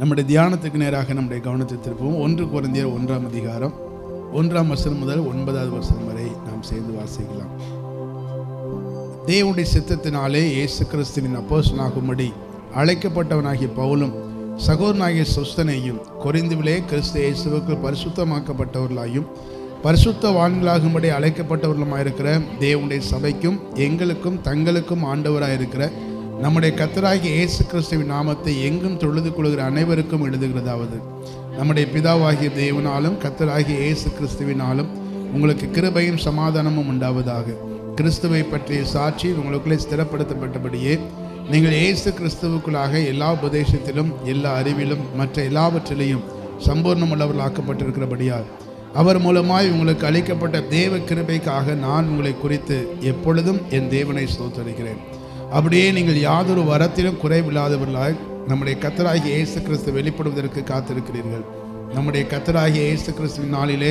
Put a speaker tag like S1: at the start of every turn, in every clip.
S1: நம்முடைய தியானத்துக்கு நேராக நம்முடைய கவனத்தை திருப்பவும் 1 கொரிந்தியர் 1ஆம் அதிகாரம் 1ஆம் வசனம் முதல் 9வது வசனம் வரை நாம் சேர்ந்து வாசிக்கலாம். தேவனுடைய சித்தத்தினாலே இயேசு கிறிஸ்துவின் அப்போஸ்தலனாகும்படி அழைக்கப்பட்டவனாகிய பவுலும் சகோதரனாகிய சொஸ்தனேயும் கொரிந்துவிலே கிறிஸ்து இயேசுவுக்குள் பரிசுத்தமாக்கப்பட்டவர்களாயும் பரிசுத்தவான்களாகும்படி அழைக்கப்பட்டவர்களுமாயிருக்கிற தேவனுடைய சபைக்கும் எங்களுக்கும் தங்களுக்கும் ஆண்டவராயிருக்கிற நம்முடைய கர்த்தராகிய இயேசு கிறிஸ்துவின் நாமத்தை எங்கும் தொழுது கொள்கிற அனைவருக்கும் எழுதுகிறதாவது, நம்முடைய பிதாவாகிய தேவனாலும் கர்த்தராகிய இயேசு கிறிஸ்துவினாலும் உங்களுக்கு கிருபையும் சமாதானமும் உண்டாவதாக. கிறிஸ்துவை பற்றிய சாட்சி உங்களுக்குள்ளே ஸ்திரப்படுத்தப்பட்டபடியே நீங்கள் இயேசு கிறிஸ்துவுக்குள்ளாக எல்லா உபதேசத்திலும் எல்லா அறிவிலும் மற்ற எல்லாவற்றிலையும் சம்பூர்ணமுள்ளவர்களாக்கப்பட்டிருக்கிறபடியால் அவர் மூலமாய் உங்களுக்கு அளிக்கப்பட்ட தேவ கிருபைக்காக நான் உங்களை குறித்து எப்பொழுதும் என் தேவனை ஸ்தோத்தரிக்கிறேன். அப்படியே நீங்கள் யாதொரு வரத்திலும் குறைவில்லாதவர்களாய் நம்முடைய கர்த்தராகிய இயேசு கிறிஸ்து வெளிப்படுவதற்கு காத்திருக்கிறீர்கள். நம்முடைய கர்த்தராகிய இயேசு கிறிஸ்துவின் நாளிலே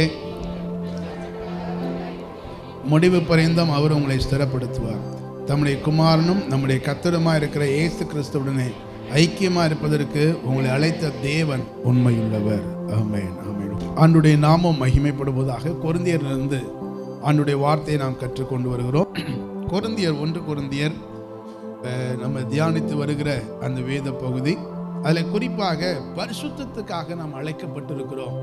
S1: முடிவு பரியந்தம் அவர் உங்களை ஸ்திரப்படுத்துவார். தம்முடைய குமாரனும் நம்முடைய கர்த்தருமாய் இருக்கிற இயேசு கிறிஸ்துவுடனே ஐக்கியமாக இருப்பதற்கு உங்களை அழைத்த தேவன் உண்மையுள்ளவர். ஆமென், ஆமென். ஆண்டுடைய நாமம் மகிமைப்படுவதாக. கொரிந்தியரிலிருந்து ஆண்டுடைய வார்த்தையை நாம் கற்றுக்கொண்டு வருகிறோம். ஒன்று கொரிந்தியர் நம்ம தியானித்து வருகிற அந்த வேத பகுதி, அதில் குறிப்பாக பரிசுத்தத்துக்காக நாம் அழைக்கப்பட்டிருக்கிறோம்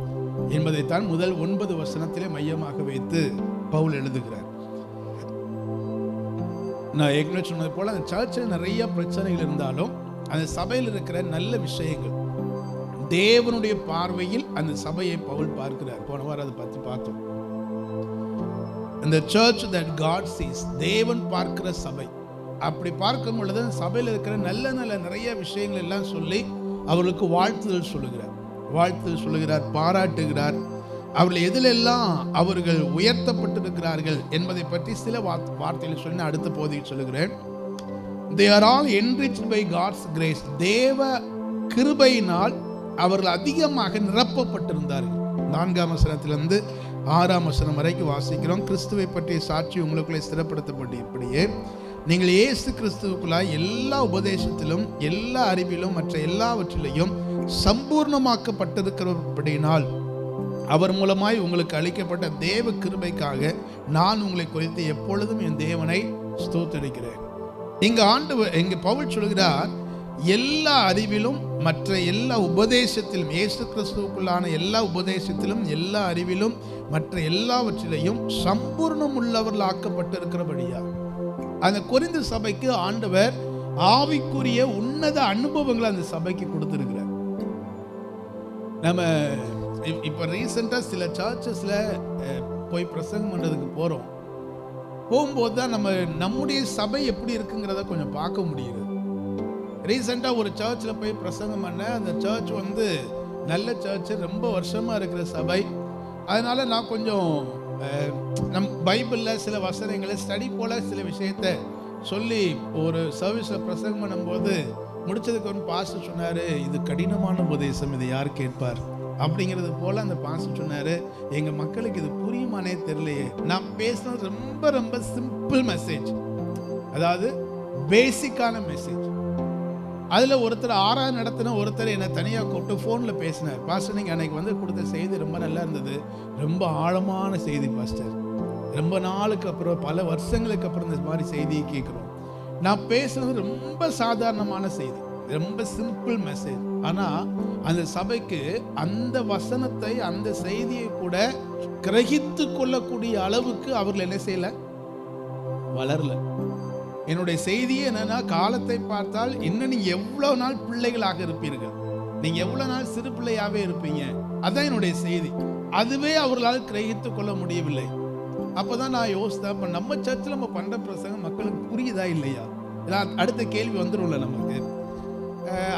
S1: என்பதைத்தான் முதல் 9 வசனத்திலே மையமாக வைத்து பவுல் எழுதுகிறார். நான் ஏற்கனவே சொன்னது போல அந்த சர்ச்சில் நிறைய பிரச்சனைகள் இருந்தாலும் அந்த சபையில் இருக்கிற நல்ல விஷயங்கள் தேவனுடைய பார்வையில் அந்த சபையை பவுல் பார்க்கிறார். போன வாரம் அதை பற்றி பார்த்தோம். அந்த சர்ச் தட் காட் சீஸ், தேவன் பார்க்கிற சபை. அப்படி பார்க்கும் பொழுது சபையில் இருக்கிற நல்ல நல்ல நிறைய விஷயங்கள் எல்லாம் சொல்லி அவர்களுக்கு வாழ்த்துதல் சொல்லுகிறார், பாராட்டுகிறார். அவர்கள் எதிலெல்லாம் அவர்கள் உயர்த்தப்பட்டிருக்கிறார்கள் என்பதை பற்றி சில வார்த்தைகள் சொல்லி அடுத்த பகுதியில் சொல்லுகிறேன். They are all enriched by God's grace. தேவ கிருபையினால் அவர்கள் அதிகமாக நிரப்பப்பட்டிருந்தார்கள். 4ஆம் வசனத்திலிருந்து 6ஆம் வசனம் வரைக்கும் வாசிக்கிறோம். கிறிஸ்துவை பற்றிய சாட்சி உங்களுக்குள்ளே ஸ்திரப்படுத்தப்பட்டு இப்படியே நீங்கள் இயேசு கிறிஸ்துவுக்குள்ளாய் எல்லா உபதேசத்திலும் எல்லா அறிவிலும் மற்ற எல்லாவற்றிலையும் சம்பூர்ணமாக்கப்பட்டிருக்கிறபடியினால் அவர் மூலமாய் உங்களுக்கு அளிக்கப்பட்ட தேவ கிருபைக்காக நான் உங்களை குறித்து எப்பொழுதும் என் தேவனை ஸ்தோத்தரிக்கிறேன். இங்க பவுல் சொல்கிறார், எல்லா அறிவிலும் மற்ற எல்லா உபதேசத்திலும், இயேசு கிறிஸ்துவுக்குள்ளான எல்லா உபதேசத்திலும் எல்லா அறிவிலும் மற்ற எல்லாவற்றிலையும் சம்பூர்ணம் உள்ளவர்கள் ஆக்கப்பட்டிருக்கிறபடியா. அந்த கொரிந்து சபைக்கு ஆண்டவர் ஆவிக்குரிய உன்னத அனுபவங்களை அந்த சபைக்கு கொடுத்திருக்கிறார். நம்ம இப்ப ரீசெண்டா சில சர்ச்சஸ்ல போய் பிரசங்கம் பண்றதுக்கு போகும்போது தான் நம்முடைய சபை எப்படி இருக்குங்கிறத கொஞ்சம் பார்க்க முடியுது. ரீசெண்டா ஒரு சர்ச்சில் போய் பிரசங்கம் பண்ண, அந்த சர்ச் நல்ல சர்ச், ரொம்ப வருஷமா இருக்கிற சபை. அதனால நான் கொஞ்சம் நம் பைபிளில் சில வசனங்களை ஸ்டடி போல சில விஷயத்தை சொல்லி ஒரு சர்வீஸில் பிரசங்கம் பண்ணும்போது முடிச்சதுக்கு ஒரு பாஸ்டர் சொன்னார், இது கடினமான உபதேசம், இதை யார் கேட்பார் அப்படிங்கிறது போல் அந்த பாஸ்டர் சொன்னார். எங்கள் மக்களுக்கு இது புரியுமானே தெரியலையே. நான் பேசுனது ரொம்ப ரொம்ப சிம்பிள் மெசேஜ், அதாவது பேசிக்கான மெசேஜ். அதில் ஒருத்தர் ஆறாவது நடத்தின ஒருத்தர் என்னை தனியாக கூப்பிட்டு ஃபோனில் பேசினார். பாஸ்டர், நீங்கள் அன்னைக்கு கொடுத்த செய்தி ரொம்ப நல்லா இருந்தது, ரொம்ப ஆழமான செய்தி பாஸ்டர். ரொம்ப நாளுக்கு அப்புறம், பல வருஷங்களுக்கு அப்புறம் இந்த மாதிரி செய்தியை கேட்குறோம். நான் பேசுனது ரொம்ப சாதாரணமான செய்தி, ரொம்ப சிம்பிள் மெசேஜ். ஆனால் அந்த சபைக்கு அந்த வசனத்தை, அந்த செய்தியை கூட கிரகித்து கொள்ளக்கூடிய அளவுக்கு அவர்கள் என்ன செய்யலை, வளரல. என்னுடைய செய்தியே என்னன்னா, காலத்தை பார்த்தால் இன்னும் நீங்க எவ்வளவு நாள் பிள்ளைகளாக இருப்பீர்கள், நீங்க எவ்வளவு நாள் சிறு பிள்ளையாவே இருப்பீங்க, அதான் என்னுடைய செய்தி. அதுவே அவர்களால் கிரகித்து கொள்ள முடியவில்லை. அப்பதான் நான் யோசித்தேன், நம்ம சர்ச்சில் நம்ம பண்ற பிரசங்கம் மக்களுக்கு புரியுதா இல்லையா? அடுத்த கேள்வி வந்துடும்ல நமக்கு.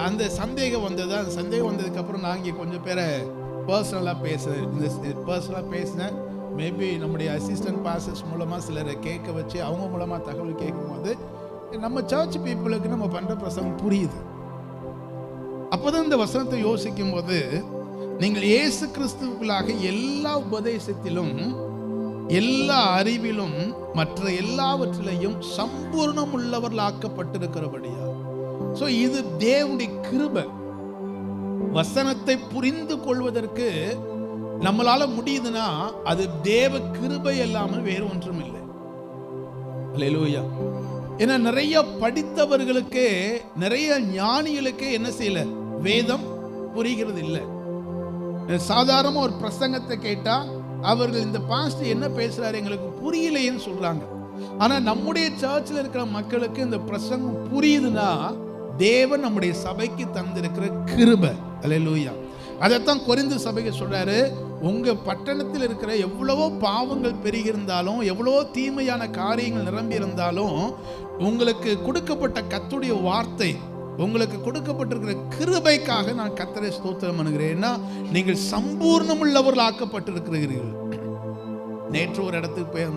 S1: அந்த சந்தேகம் வந்தது. அந்த சந்தேகம் வந்ததுக்கு அப்புறம் நான் இங்கே கொஞ்சம் பேரை பர்சனலாக பேசினேன். மேபி நம்முடைய அசிஸ்டன்ட் பாஸ்டர்ஸ் மூலமாக சிலரை கேட்க வச்சு அவங்க மூலமாக தகவல் கேட்கும்போது நம்ம சர்ச் பீப்புளுக்கு நம்ம பண்ணுற பிரசங்கம் புரியுது. அப்போதான் இந்த வசனத்தை யோசிக்கும் போது, நீங்கள் இயேசு கிறிஸ்துவுக்குள்ளாக எல்லா உபதேசத்திலும் எல்லா அறிவிலும் மற்ற எல்லாவற்றிலையும் சம்பூர்ணம் உள்ளவர்கள் ஆக்கப்பட்டிருக்கிறபடியா. ஸோ இது தேவனுடைய கிருபை. வசனத்தை புரிந்து கொள்வதற்கு நம்மளால முடியுதுன்னா அது தேவ கிருபை இல்லாமல் வேறு ஒன்றும் இல்லை. அல்லேலூயா. ஏன்னா நிறைய படித்தவர்களுக்கே, நிறைய ஞானிகளுக்கே என்ன செய்யல, வேதம் புரிகிறது இல்லை. சாதாரண ஒரு பிரசங்கத்தை கேட்டா அவர்கள் இந்த பாஸ்டர் என்ன பேசுறாரு எங்களுக்கு புரியலைன்னு சொல்றாங்க. ஆனா நம்முடைய சர்ச்சில் இருக்கிற மக்களுக்கு இந்த பிரசங்கம் புரியுதுன்னா தேவன் நம்முடைய சபைக்கு தந்திருக்கிற கிருபை. அல்லேலூயா. அதைத்தான் கொரிந்து சபைக்கு சொல்றாரு, உங்க பட்டணத்தில் இருக்கிற எவ்வளவோ பாவங்கள் பெருகி இருந்தாலும், எவ்வளவோ தீமையான காரியங்கள் நிரம்பி இருந்தாலும், உங்களுக்கு கொடுக்கப்பட்ட கர்த்தருடைய வார்த்தை, உங்களுக்கு கொடுக்கப்பட்டிருக்கிற கிருபைக்காக நான் கர்த்தரை ஸ்தோத்திரம் பண்ணுகிறேன்னா நீங்கள் சம்பூர்ணம் உள்ளவர்கள் ஆக்கப்பட்டிருக்கிறீர்கள். நேற்று ஒரு இடத்துக்கு போய்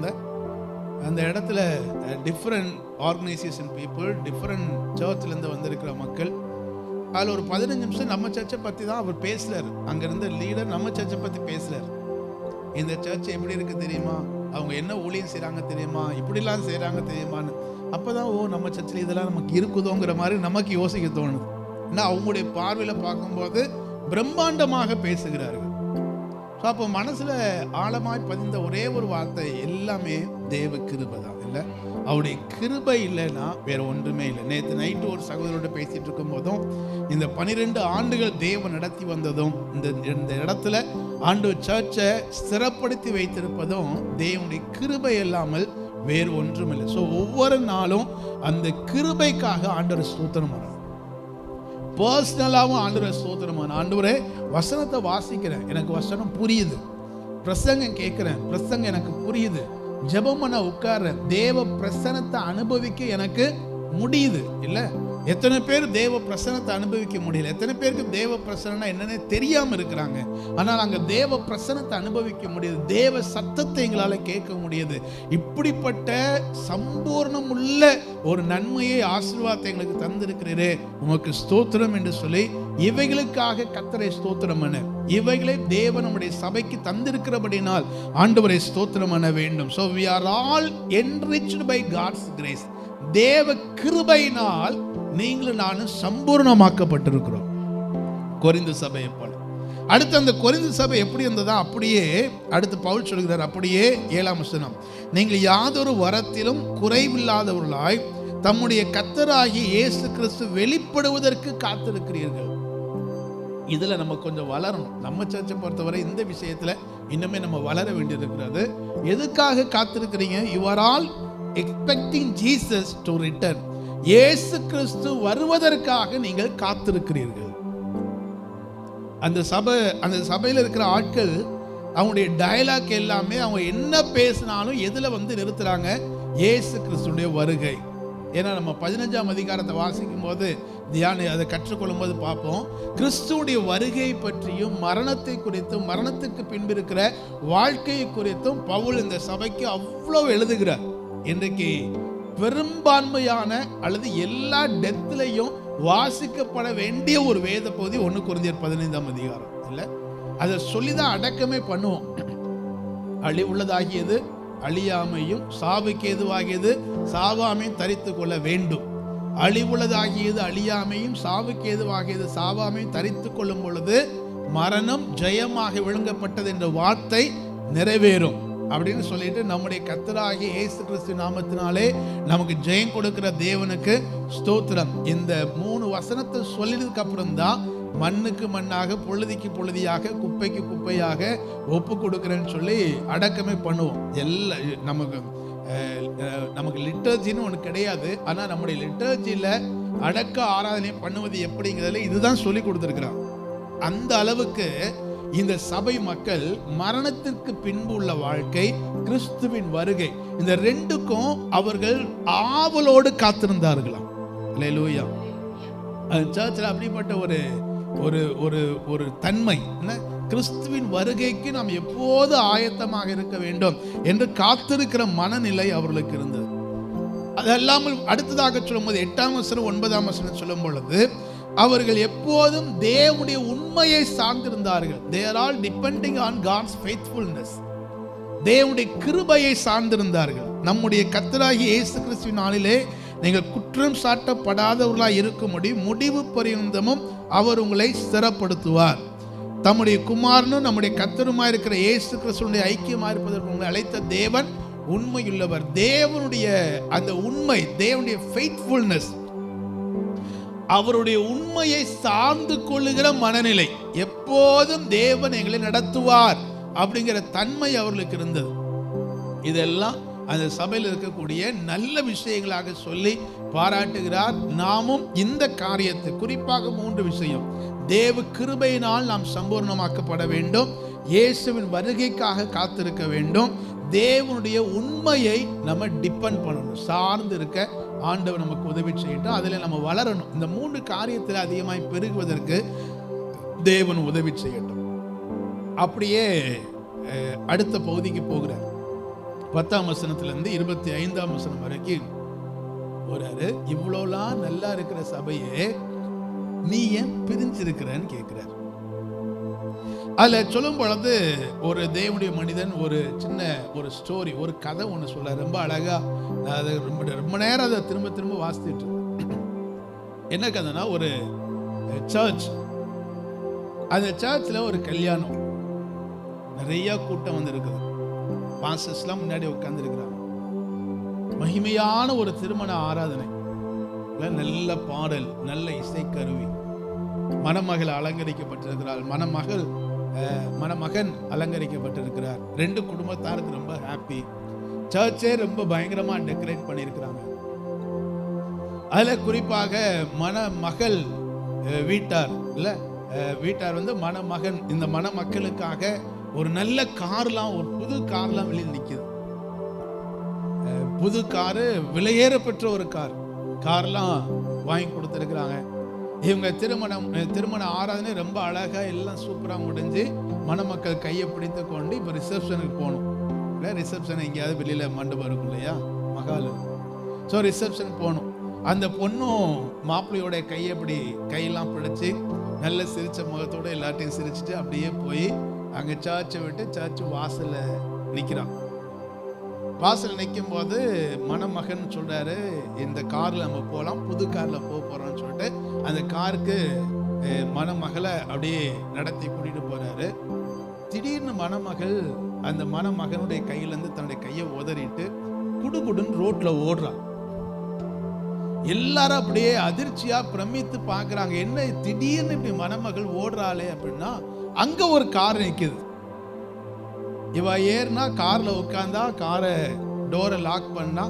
S1: அந்த இடத்துல டிஃப்ரெண்ட் ஆர்கனைசேஷன் பீப்புள், டிஃப்ரெண்ட் சர்ச்சிலேருந்து வந்திருக்கிற மக்கள், அதில் ஒரு 15 நிமிஷம் நம்ம சர்ச்சை பற்றி தான் அவர் பேசுகிறார். அங்கே இருந்த லீடர் நம்ம சர்ச்சை பற்றி பேசுகிறார். இந்த சர்ச் எப்படி இருக்குது தெரியுமா, அவங்க என்ன ஊழியம் செய்கிறாங்க தெரியுமா, இப்படிலாம் செய்கிறாங்க தெரியுமான்னு. அப்போ தான் நம்ம சர்ச்சில் இதெல்லாம் நமக்கு இருக்குதோங்கிற மாதிரி நமக்கு யோசிக்க தோணுது. ஏன்னா அவங்களுடைய பார்வையில் பார்க்கும்போது பிரம்மாண்டமாக பேசுகிறார்கள். ஸோ அப்போ மனசில் ஆழமாய் பதிந்த ஒரே ஒரு வார்த்தை, எல்லாமே தேவ கிருபை தான். இல்லை, அவருடைய கிருபை இல்லைன்னா வேற ஒன்றுமே இல்லை. நேற்று நைட்டு ஒரு சகோதரோட பேசிட்டு இருக்கும் போதும், இந்த 12 ஆண்டுகள் தேவன் நடத்தி வந்ததும், இந்த இடத்துல ஆண்டவர் சர்ச்சை ஸ்திரப்படுத்தி வைத்திருப்பதும் தேவனுடைய கிருபை இல்லாமல் வேறு ஒன்றும் இல்லை. ஸோ ஒவ்வொரு நாளும் அந்த கிருபைக்காக ஆண்டவர் ஸ்தோத்திரம் பண்ணணும். பர்சனலாகவும் ஆண்டவரை ஸ்தோத்திரம் பண்ணணும். ஆண்டவரே, வசனத்தை வாசிக்கிறேன், எனக்கு வசனம் புரியுது. பிரசங்கம் கேட்கிறேன், பிரசங்கம் எனக்கு புரியுது. ஜெபம் பண்ண உட்கார்றேன், தேவ பிரசனத்தை அனுபவிக்க எனக்கு முடியுது. இல்லை, எத்தனை பேர் தேவ பிரசனத்தை அனுபவிக்க முடியல? எத்தனை பேருக்கு தேவ பிரசனா என்னன்னு தெரியாம இருக்கிறாங்க. ஆனால் அங்க தேவ பிரசனத்தை அனுபவிக்க முடியுது, தேவ சத்தத்தை எங்களால கேட்க முடியுது. இப்படிப்பட்ட சம்பூர்ணம் உள்ள ஒரு நன்மையை, ஆசீர்வாதத்தை எங்களுக்கு தந்திருக்கிறீரே, உமக்கு ஸ்தோத்திரம் என்று சொல்லி இவைகளுக்காக கர்த்தரை ஸ்தோத்திரம் பண்ண, இவைகளை தேவன் நம்முடைய சபைக்கு தந்திருக்கிறபடினால் ஆண்டவரை ஸ்தோத்திரம் பண்ண வேண்டும். So we are all enriched by God's grace. தேவ கிருபையினால் நீங்களும் நானும் சம்பூர்ணமாக்கப்பட்டிருக்கிறோம். கொரிந்து சபையை போல. அடுத்து அந்த கொரிந்து சபை எப்படி இருந்ததா அப்படியே அடுத்து பவுல் சொல்கிறார். அப்படியே 7ஆம் வசனம், நீங்கள் யாதொரு வரத்திலும் குறைவில்லாதவர்களாய் தம்முடைய கர்த்தராகிய இயேசு கிறிஸ்து வெளிப்படுவதற்கு காத்திருக்கிறீர்கள். இதுல நம்ம கொஞ்சம் வளரணும். நம்ம சர்ச்சை பொறுத்தவரை இந்த விஷயத்துல இன்னுமே நம்ம வளர வேண்டியிருக்கிறது. எதுக்காக காத்திருக்கிறீங்க? You are all expecting Jesus to return. இயேசு கிறிஸ்து வருவதற்காக நீங்கள் காத்திருக்கிறீர்கள். அந்த சபையில் இருக்கிற ஆட்கள் அவங்களுடைய டயலாக் எல்லாமே, அவங்க என்ன பேசினாலும் எதுல நிறுத்துறாங்க? இயேசு கிறிஸ்துடைய வருகை. ஏன்னா நம்ம 15ஆம் அதிகாரத்தை வாசிக்கும் போது, அதை கற்றுக்கொள்ளும் போது பார்ப்போம், கிறிஸ்துடைய வருகை பற்றியும் மரணத்தை குறித்தும் மரணத்துக்கு பின்பு இருக்கிற வாழ்க்கையை குறித்தும் பவுல் இந்த சபைக்கு அவ்வளவு எழுதுகிறார். இன்றைக்கு பெரும்பான்மையான அல்லது எல்லா டெத்லையும் வாசிக்கப்பட வேண்டிய ஒரு வேத பகுதி 1 கொரிந்தியர் 15ஆம் அதிகாரம். இல்லை, அதை சொல்லிதான் அடக்கமே பண்ணுவோம். அழிவுள்ளதாகியது அழியாமையும், சாவுக்கு ஏதுவாகியது சாவாமையும் தரித்து கொள்ள வேண்டும். அழிவுள்ளதாகியது அழியாமையும், சாவுக்கு ஏதுவாகியது சாவாமையும் தரித்து கொள்ளும் பொழுது மரணம் ஜெயமாக விழுங்கப்பட்டது என்ற வார்த்தை நிறைவேறும் அப்படின்னு சொல்லிட்டு, நம்முடைய கர்த்தராகிய இயேசு கிறிஸ்து நாமத்தினாலே நமக்கு ஜெயம் கொடுக்கிற தேவனுக்கு ஸ்தோத்திரம். இந்த 3 வசனத்தை சொல்லினதுக்கு அப்புறம் தான் மண்ணுக்கு மண்ணாக, பொழுதிக்கு பொழுதியாக, குப்பைக்கு குப்பையாக ஒப்பு கொடுக்கிறேன்னு சொல்லி அடக்கமே பண்ணுவோம். நமக்கு லிட்டர்ஜின்னு ஒன்று கிடையாது. ஆனால் நம்முடைய லிட்டர்ஜியில் அடக்க ஆராதனை பண்ணுவது எப்படிங்கிறதுல இதுதான் சொல்லி கொடுத்துருக்கிறான். அந்த அளவுக்கு இந்த சபை மக்கள் மரணத்திற்கு பின்பு உள்ள வாழ்க்கை, கிறிஸ்துவின் வருகை, இந்த 2க்கும் அவர்கள் ஆவலோடு காத்திருந்தார்களாம். அல்லேலூயா. சர்ச்சில் அப்படிப்பட்ட ஒரு தன்மை, கிறிஸ்துவின் வருகைக்கு நாம் எப்போது ஆயத்தமாக இருக்க வேண்டும் என்று காத்திருக்கிற மனநிலை அவர்களுக்கு இருந்தது. அதல்லாமல் அடுத்ததாக சொல்லும்போது 8ஆம் வசனம் 9ஆம் வசனம் சொல்லும் பொழுது, அவர்கள் எப்போதும் தேவனுடைய உண்மையை சார்ந்திருந்தார்கள். They are all depending on God's faithfulness. தேவனுடைய கிருபையை சார்ந்திருந்தார்கள். நம்முடைய கர்த்தராகிய இயேசு கிறிஸ்துவின் நாளிலே நீங்கள் குற்றம் சாட்டப்படாதவர்களாய் இருக்கும்படி முடிவு பரியந்தமும் அவர் உங்களை ஸ்திரப்படுத்துவார். தம்முடைய குமாரனும் நம்முடைய கர்த்தருமாய் இருக்கிற இயேசு கிறிஸ்துவினுடைய ஐக்கியமாக இருப்பதற்கு உங்களை அழைத்த தேவன் உண்மையுள்ளவர். தேவனுடைய அந்த உண்மை, தேவனுடைய ஃபெய்த்ஃபுல்னஸ், அவருடைய உண்மையை சார்ந்து கொள்ளுகிற மனநிலை, எப்போதும் தேவன் எங்களை நடத்துவார் அப்படிங்கிற தன்மை அவர்களுக்கு இருந்தது. இதெல்லாம் அந்த சபையில் இருக்கக்கூடிய நல்ல விஷயங்களாக சொல்லி பாராட்டுகிறார். நாமும் இந்த காரியத்தை, குறிப்பாக 3 விஷயம், தேவ கிருபையினால் நாம் சம்பூர்ணமாக்கப்பட வேண்டும், இயேசுவின் வருகைக்காக காத்திருக்க வேண்டும், தேவனுடைய உண்மையை நம்ம டிபெண்ட் பண்ணணும், சார்ந்து இருக்க ஆண்டவர் நமக்கு உதவி செய்யட்டும். அதில் நம்ம வளரணும். இந்த 3 காரியத்தில் அதிகமாய் பெருகுவதற்கு தேவன் உதவி செய்யட்டும். அப்படியே அடுத்த பகுதிக்கு போகிறார். 10ஆம் வசனத்திலிருந்து 25ஆம் வசனம் வரைக்கும் போறாரு. இவ்வளோலாம் நல்லா இருக்கிற சபையே நீ ஏன் பிரிஞ்சிருக்கிறன்னு கேட்கிறார். அதுல சொல்லும் பொழுது ஒரு தேவனுடைய மனிதன் ஒரு சின்ன ஒரு ஸ்டோரி, ஒரு கதை ஒன்று சொல்ல, ரொம்ப அழகா, அதை ரொம்ப நேரம் அதை திரும்ப திரும்ப வாசித்துட்டு என்ன கதைனா, ஒரு சர்ச், அந்த சர்ச்சில் ஒரு கல்யாணம், நிறைய கூட்டம் வந்து இருக்குது, பாஸ்டர்ஸ்லாம் முன்னாடி உட்கார்ந்து இருக்கிறாங்க, மகிமையான ஒரு திருமண ஆராதனை, நல்ல பாடல், நல்ல இசைக்கருவி, மணமகள் அலங்கரிக்கப்பட்டிருக்கிறாள், மணமகன் அலங்கரிக்கப்பட்டிருக்கிறார், 2 குடும்பத்தாருக்கு ரொம்ப ஹாப்பி, சர்ச்சே ரொம்ப பயங்கரமா டெக்கரேட் பண்ணியிருக்கிறாங்க. அதுல குறிப்பாக மணமகள் வீட்டார் வந்து மணமகன், இந்த மணமக்களுக்காக ஒரு நல்ல கார்லாம், ஒரு புது கார்லாம் வெளியில் நிற்குது. புது காரு, விலையேற பெற்ற ஒரு கார்லாம் வாங்கி கொடுத்துருக்குறாங்க. இவங்க திருமண ஆராதனை ரொம்ப அழகா எல்லாம் சூப்பரா முடிஞ்சு மணமக்கள் கையை பிடித்து கொண்டு இப்போ ரிசப்ஷனுக்கு போகணும். ரிசப்ஷன் எங்கேயாவது வெளியில மண்டபம் இருக்கும் இல்லையா, மகால், ஸோ ரிசப்ஷனுக்கு போகணும். அந்த பொண்ணும் மாப்பிள்ளையோட கையெல்லாம் பிடிச்சி நல்ல சிரிச்ச முகத்தோட எல்லாத்தையும் சிரிச்சுட்டு அப்படியே போய் அங்கே சர்ச்சை விட்டு சர்ச் வாசல்ல நிற்கிறான். வாசல் நிற்கும் போது மணமகன் சொல்றாரு, இந்த கார்ல நம்ம போகலாம், புது கார்ல போறோம்னு சொல்லிட்டு அந்த காருக்கு மணமகளை அப்படியே நடத்தி கூட்டிட்டு போறாரு. திடீர்னு மணமகள் அந்த மணமகனுடைய கையிலேருந்து தன்னுடைய கையை உதறிட்டு குடுகுடுன்னு ரோட்ல ஓடுறான். எல்லாரும் அப்படியே அதிர்ச்சியா பிரமித்து பார்க்குறாங்க, என்ன திடீர்னு இப்படி மணமகள் ஓடுறாளே அப்படின்னா, அங்க ஒரு கார் நிற்குது. இவ ஏறினா, கார்ல உட்கார்ந்தா, காரை டோரை லாக் பண்ணா,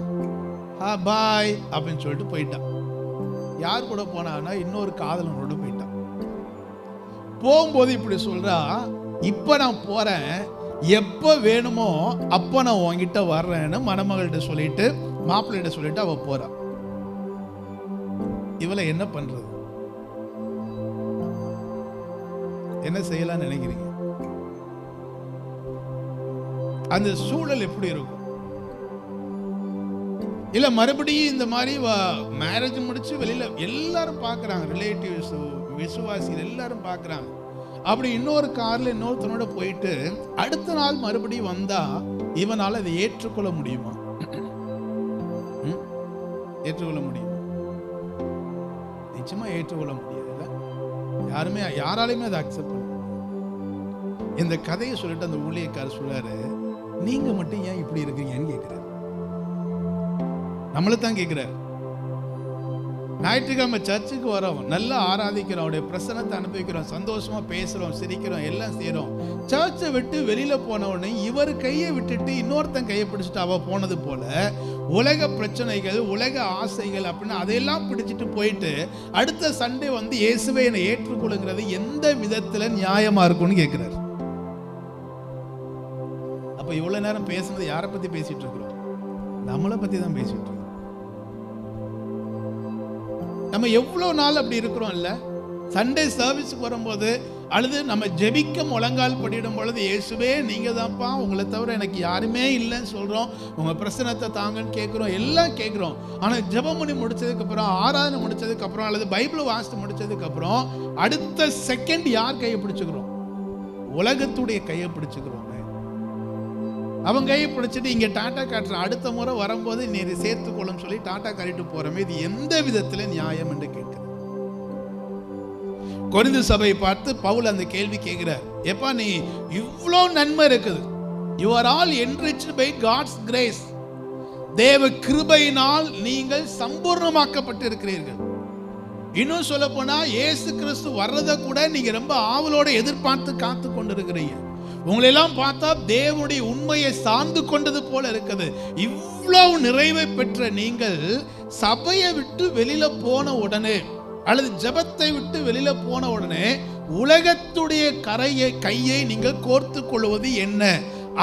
S1: பாய் அப்படின்னு சொல்லிட்டு போயிட்டான். யார் கூட போனான்னா, இன்னொரு காதலனோட போயிட்டான். போகும்போது இப்படி சொல்றா, இப்ப நான் போறேன், எப்ப வேணுமோ அப்ப நான் உன்கிட்ட வர்றேன்னு மணமகள்கிட்ட சொல்லிட்டு மாப்பிள்ளைகிட்ட சொல்லிட்டு அவ போறா. இவளை என்ன பண்றது, என்ன செய்யலாம்னு நினைக்கிறீங்க? அந்த சூழல் எப்படி இருக்கும்? இல்ல மறுபடியும் இந்த மாதிரி மேரேஜ் முடிச்சு வெளியில எல்லாரும் பார்க்கறாங்க, ரிலேட்டிவ்ஸ், விசுவாசிகள் எல்லாரும் பார்க்கறாங்க. அப்படி இன்னொரு கார்ல இன்னொருத்தனோட போயிட்டு அடுத்த நாள் மறுபடியும் வந்தா இவனால அதை ஏற்றுக்கொள்ள முடியுமா? ஏற்றுக்கொள்ள முடியுமா? நிச்சயமா ஏற்றுக்கொள்ள முடியாது. யாராலையுமே அதை அக்செப்ட் பண்ண. இந்த கதையை சொல்லிட்டு அந்த ஊழியக்காரர் சொல்றாரு, நீங்க மட்டும் ஏன் இப்படி இருக்கீங்கன்னு கேட்கிறார். நம்மள தான் கேட்கிறார். ஞாயிற்றுக்கிழமை சர்ச்சுக்கு வரோம், நல்லா ஆராதிக்கிறோம், அவருடைய பிரசன்னத்தை அனுபவிக்கிறோம், சந்தோஷமா பேசுறோம், சிரிக்கிறோம், எல்லாம் செய்யறோம். சர்ச்சை விட்டு வெளியில போன உடனே இவர் கையை விட்டுட்டு இன்னொருத்தன் கையை பிடிச்சிட்டு அவ போனது போல உலக பிரச்சனைகள், உலக ஆசைகள் அப்படின்னு அதையெல்லாம் பிடிச்சிட்டு போயிட்டு அடுத்த சண்டே வந்து இயேசுவை என்னை ஏற்றுக்கொள்ளுங்கிறது எந்த விதத்துல நியாயமா இருக்கும்னு கேட்கிறார். அப்ப இவ்வளவு நேரம் பேசுனது யாரை பத்தி பேசிட்டு இருக்கிறோம்? நம்மளை பத்தி தான் பேசிட்டு இருக்கோம். நம்ம எவ்வளவு நாள் அப்படி இருக்கிறோம் இல்ல? சண்டே சர்வீஸுக்கு வரும்போது அல்லது நம்ம ஜெபிக்க முழங்கால் படிடும் பொழுது, இயேசுவே நீங்க தான்ப்பா, உங்களை தவிர எனக்கு யாருமே இல்லைன்னு சொல்றோம், உங்க பிரசனத்தை தாங்கன்னு கேட்கிறோம், எல்லாம் கேட்கிறோம். ஆனா ஜெபம் பண்ணி முடிச்சதுக்கு அப்புறம், ஆராதனை முடிச்சதுக்கு அப்புறம், அல்லது பைபிள் வாசித்து முடிச்சதுக்கு அப்புறம் அடுத்த செகண்ட் யார் கையை பிடிச்சுக்கிறோம்? உலகத்துடைய கையை பிடிச்சுக்கிறோம். அவன் கையை பிடிச்சிட்டு இங்கே டாட்டா காட்டுறான், அடுத்த முறை வரும்போது நீ சேர்த்துக்கொள்ளும் சொல்லி டாட்டா காட்டிட்டு போறமே, இது எந்த விதத்தில் நியாயம் என்று கேட்கிறார். கொரிந்து சபையை பார்த்து பவுல் அந்த கேள்வி கேட்கிறார். எப்பா நீ இவ்வளோ நன்மை இருக்குது, you are all enriched by God's grace, தேவ கிருபையினால் நீங்கள் சம்பூர்ணமாக்கப்பட்டு இருக்கிறீர்கள். இன்னும் சொல்ல போனா இயேசு கிறிஸ்து வர்றதை கூட நீங்க ரொம்ப ஆவலோட எதிர்பார்த்து காத்து கொண்டிருக்கிறீங்க. உங்களை எல்லாம் பார்த்தா தேவனுடைய உண்மையை சார்ந்து கொண்டது போல இருக்குது. இவ்வளவு நிறைவை பெற்ற நீங்கள் சபையை விட்டு வெளியில போன உடனே அல்லது ஜெபத்தை விட்டு வெளியில போன உடனே உலகத்துடைய கையை நீங்கள் கோர்த்து கொள்வது என்ன,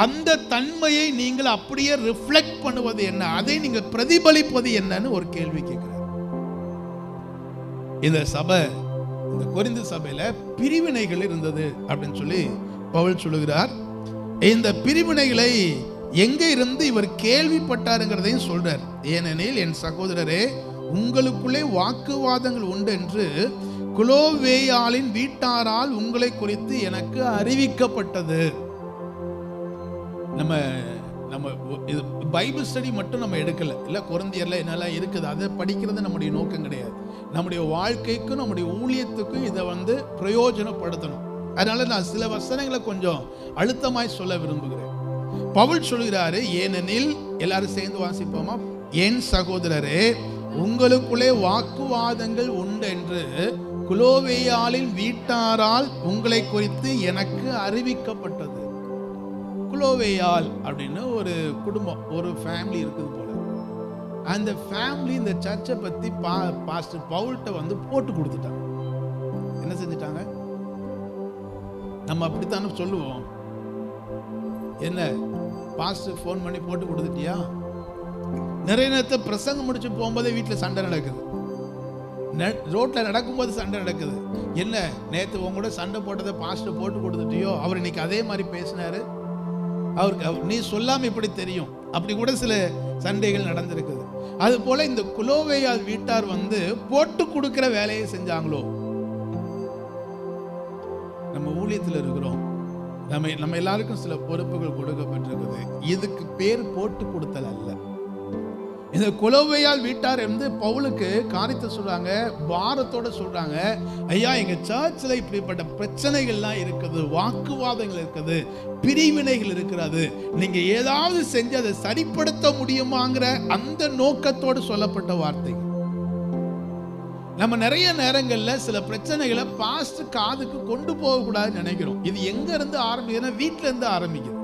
S1: அந்த தன்மையை நீங்கள் அப்படியே ரிஃப்ளெக்ட் பண்ணுவது என்ன, அதை நீங்கள் பிரதிபலிப்பது என்னன்னு ஒரு கேள்வி கேட்கிறார். இந்த சபை, இந்த கொரிந்து சபையில பிரிவினைகள் இருந்தது அப்படின்னு சொல்லி பவுல் சொல்லுகிறார். இந்த பிரிவினைகளை எங்க இருந்து இவர் கேள்விப்பட்டாருங்கிறதையும் சொல்றார். ஏனெனில் என் சகோதரரே, உங்களுக்குள்ளே வாக்குவாதங்கள் உண்டு என்று குலோவேயாளின் வீட்டாரால் உங்களை குறித்து எனக்கு அறிவிக்கப்பட்டது. நம்ம இது பைபிள் ஸ்டடி மட்டும் நம்ம எடுக்கல, இல்ல கொரிந்தியர்ல என்னெல்லாம் இருக்குது அதை படிக்கிறது நம்முடைய நோக்கம் கிடையாது. நம்முடைய வாழ்க்கைக்கும் நம்முடைய ஊழியத்துக்கும் இதை பிரயோஜனப்படுத்தணும். அதனால நான் சில வசனங்களை கொஞ்சம் அழுத்தமாய் சொல்ல விரும்புகிறேன். பவுல் சொல்கிறாரு, ஏனெனில் எல்லாரும் சேர்ந்து வாசிப்போமா? என் சகோதரரே, உங்களுக்குள்ளே வாக்குவாதங்கள் உண்டு என்று குலோவேயாளின் வீட்டாரால் உங்களை குறித்து எனக்கு அறிவிக்கப்பட்டது. குலோவேயால் அப்படின்னு ஒரு குடும்பம், ஒரு ஃபேமிலி இருக்குது போல. அந்த ஃபேமிலி இந்த சர்ச்சை பத்தி பாஸ்டர் பவுல்கிட்ட போட்டு கொடுத்துட்டாங்க. என்ன செஞ்சுட்டாங்க? நம்ம அப்படித்தானே சொல்லுவோம், என்ன பாஸ்டர் ஃபோன் பண்ணி போட்டு கொடுத்துட்டியா? நிறைய நேரத்தை பிரசங்கம் முடிச்சு போகும்போதே வீட்டில் சண்டை நடக்குது, ரோட்ல நடக்கும்போது சண்டை நடக்குது. என்ன நேற்று உங்க கூட சண்டை போட்டதை பாஸ்டர் போட்டு கொடுத்துட்டியோ, அவர் இன்னைக்கு அதே மாதிரி பேசினாரு, அவருக்கு நீ சொல்லாம இப்படி தெரியும், அப்படி கூட சில சண்டைகள் நடந்திருக்குது. அது போல இந்த குலோவேயால் வீட்டார் போட்டு கொடுக்கிற வேலையை செஞ்சாங்களோ. நம்ம ஊழியத்தில் இருக்கிறோம், நம்ம எல்லாருக்கும் சில பொறுப்புகள் கொடுக்கப்பட்டிருக்குது. இதுக்கு பேர் போட்டு கொடுத்தல் அல்ல. இந்த குலோவேயால் வீட்டார் பவுலுக்கு காரியத்தை சொல்றாங்க, பாரத்தோட சொல்றாங்க, ஐயா எங்க சர்ச்சில் இப்படிப்பட்ட பிரச்சனைகள்லாம் இருக்குது, வாக்குவாதங்கள் இருக்குது, பிரிவினைகள் இருக்கிறது, நீங்க ஏதாவது செஞ்சு அதை சரிப்படுத்த முடியுமாங்கிற அந்த நோக்கத்தோடு சொல்லப்பட்ட வார்த்தை. நம்ம நிறைய நேரங்கள்ல சில பிரச்சனைகளை பாஸ்ட் காதுக்கு கொண்டு போக கூடாதுன்னு நினைக்கிறோம். இது எங்க இருந்து ஆரம்பிக்குதுன்னா வீட்டுல இருந்து ஆரம்பிக்குது.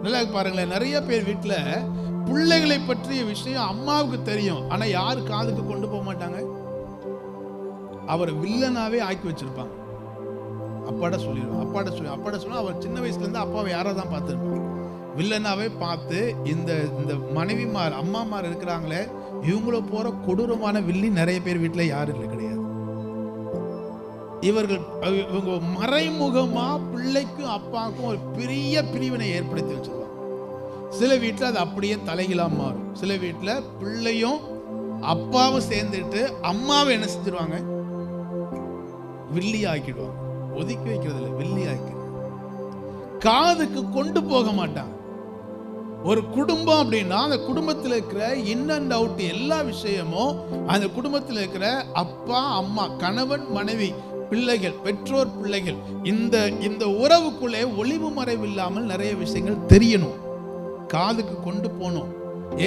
S1: நல்லா பாருங்களேன், நிறைய பேர் வீட்டுல பிள்ளைகளை பற்றிய விஷயம் அம்மாவுக்கு தெரியும், ஆனா யாரு காதுக்கு கொண்டு போக மாட்டாங்க. அவரை வில்லனாவே ஆக்கி வச்சிருப்பாங்க. அப்பாட சொல்லிடுவாங்க, அப்பாட சொல்ல அவர் சின்ன வயசுல இருந்து அப்பாவை யாரோ தான் பார்த்துருப்பாங்க. வில்லனாவே பார்த்து இந்த மனைவிமார் அம்மாமார் இருக்கிறாங்களே, இவங்கள போற கொடூரமான வில்லி நிறைய பேர் வீட்டுல யாரும் இல்லை, கிடையாது. இவங்க மறைமுகமா பிள்ளைக்கும் அப்பாவுக்கும் ஒரு பெரிய பிரிவினை ஏற்படுத்தி வச்சிருவாங்க. சில வீட்டில் அது அப்படியே தலைகீழா மாறும். சில வீட்டில் பிள்ளையும் அப்பாவும் சேர்ந்துட்டு அம்மாவை என்ன செஞ்சிருவாங்க? வில்லி ஆக்கிடுவாங்க. ஒதுக்கி வைக்கிறது இல்லை, வில்லி ஆக்கிடுவாங்க. காதுக்கு கொண்டு போக மாட்டாங்க. ஒரு குடும்பம் அப்படின்னா அந்த குடும்பத்தில் இருக்கிற இன் அண்ட் அவுட் எல்லா விஷயமும் அந்த குடும்பத்தில் இருக்கிற அப்பா அம்மா, கணவன் மனைவி, பிள்ளைகள், பெற்றோர் பிள்ளைகள், இந்த உறவுக்குள்ளே ஒளிவு மறைவு இல்லாமல் நிறைய விஷயங்கள் தெரியணும். காதுக்கு கொண்டு போகணும்.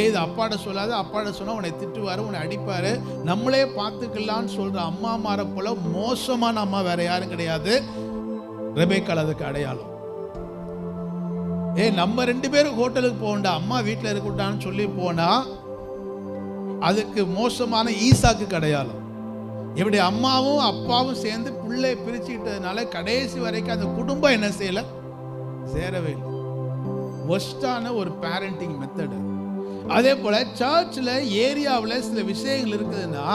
S1: இது அப்பாட சொல்லாத, அப்பாட சொன்னா உன்னை திட்டுவாரு, உன்னை அடிப்பாரு, நம்மளே பார்த்துக்கலான்னு சொல்ற அம்மாமாரை போல மோசமான அம்மா வேற யாரும் கிடையாது. ரெபேக்காள் அதுக்கு அடையாளம். நம்ம 2 பேரும் ஹோட்டலுக்கு போகண்டா, அம்மா வீட்டில் இருக்கட்டான்னு சொல்லி போனா அதுக்கு மோசமான ஈசாக்கு அடையாளம். இப்படி அம்மாவும் அப்பாவும் சேர்ந்து பிள்ளை பிரிச்சுக்கிட்டதுனால கடைசி வரைக்கும் அந்த குடும்பம் என்ன செய்யல, சேரவே இல்லை. ஒஸ்டான ஒரு பேரண்டிங் மெத்தடு. அதே போல சர்ச்சில் ஏரியாவில் சில விஷயங்கள் இருக்குதுன்னா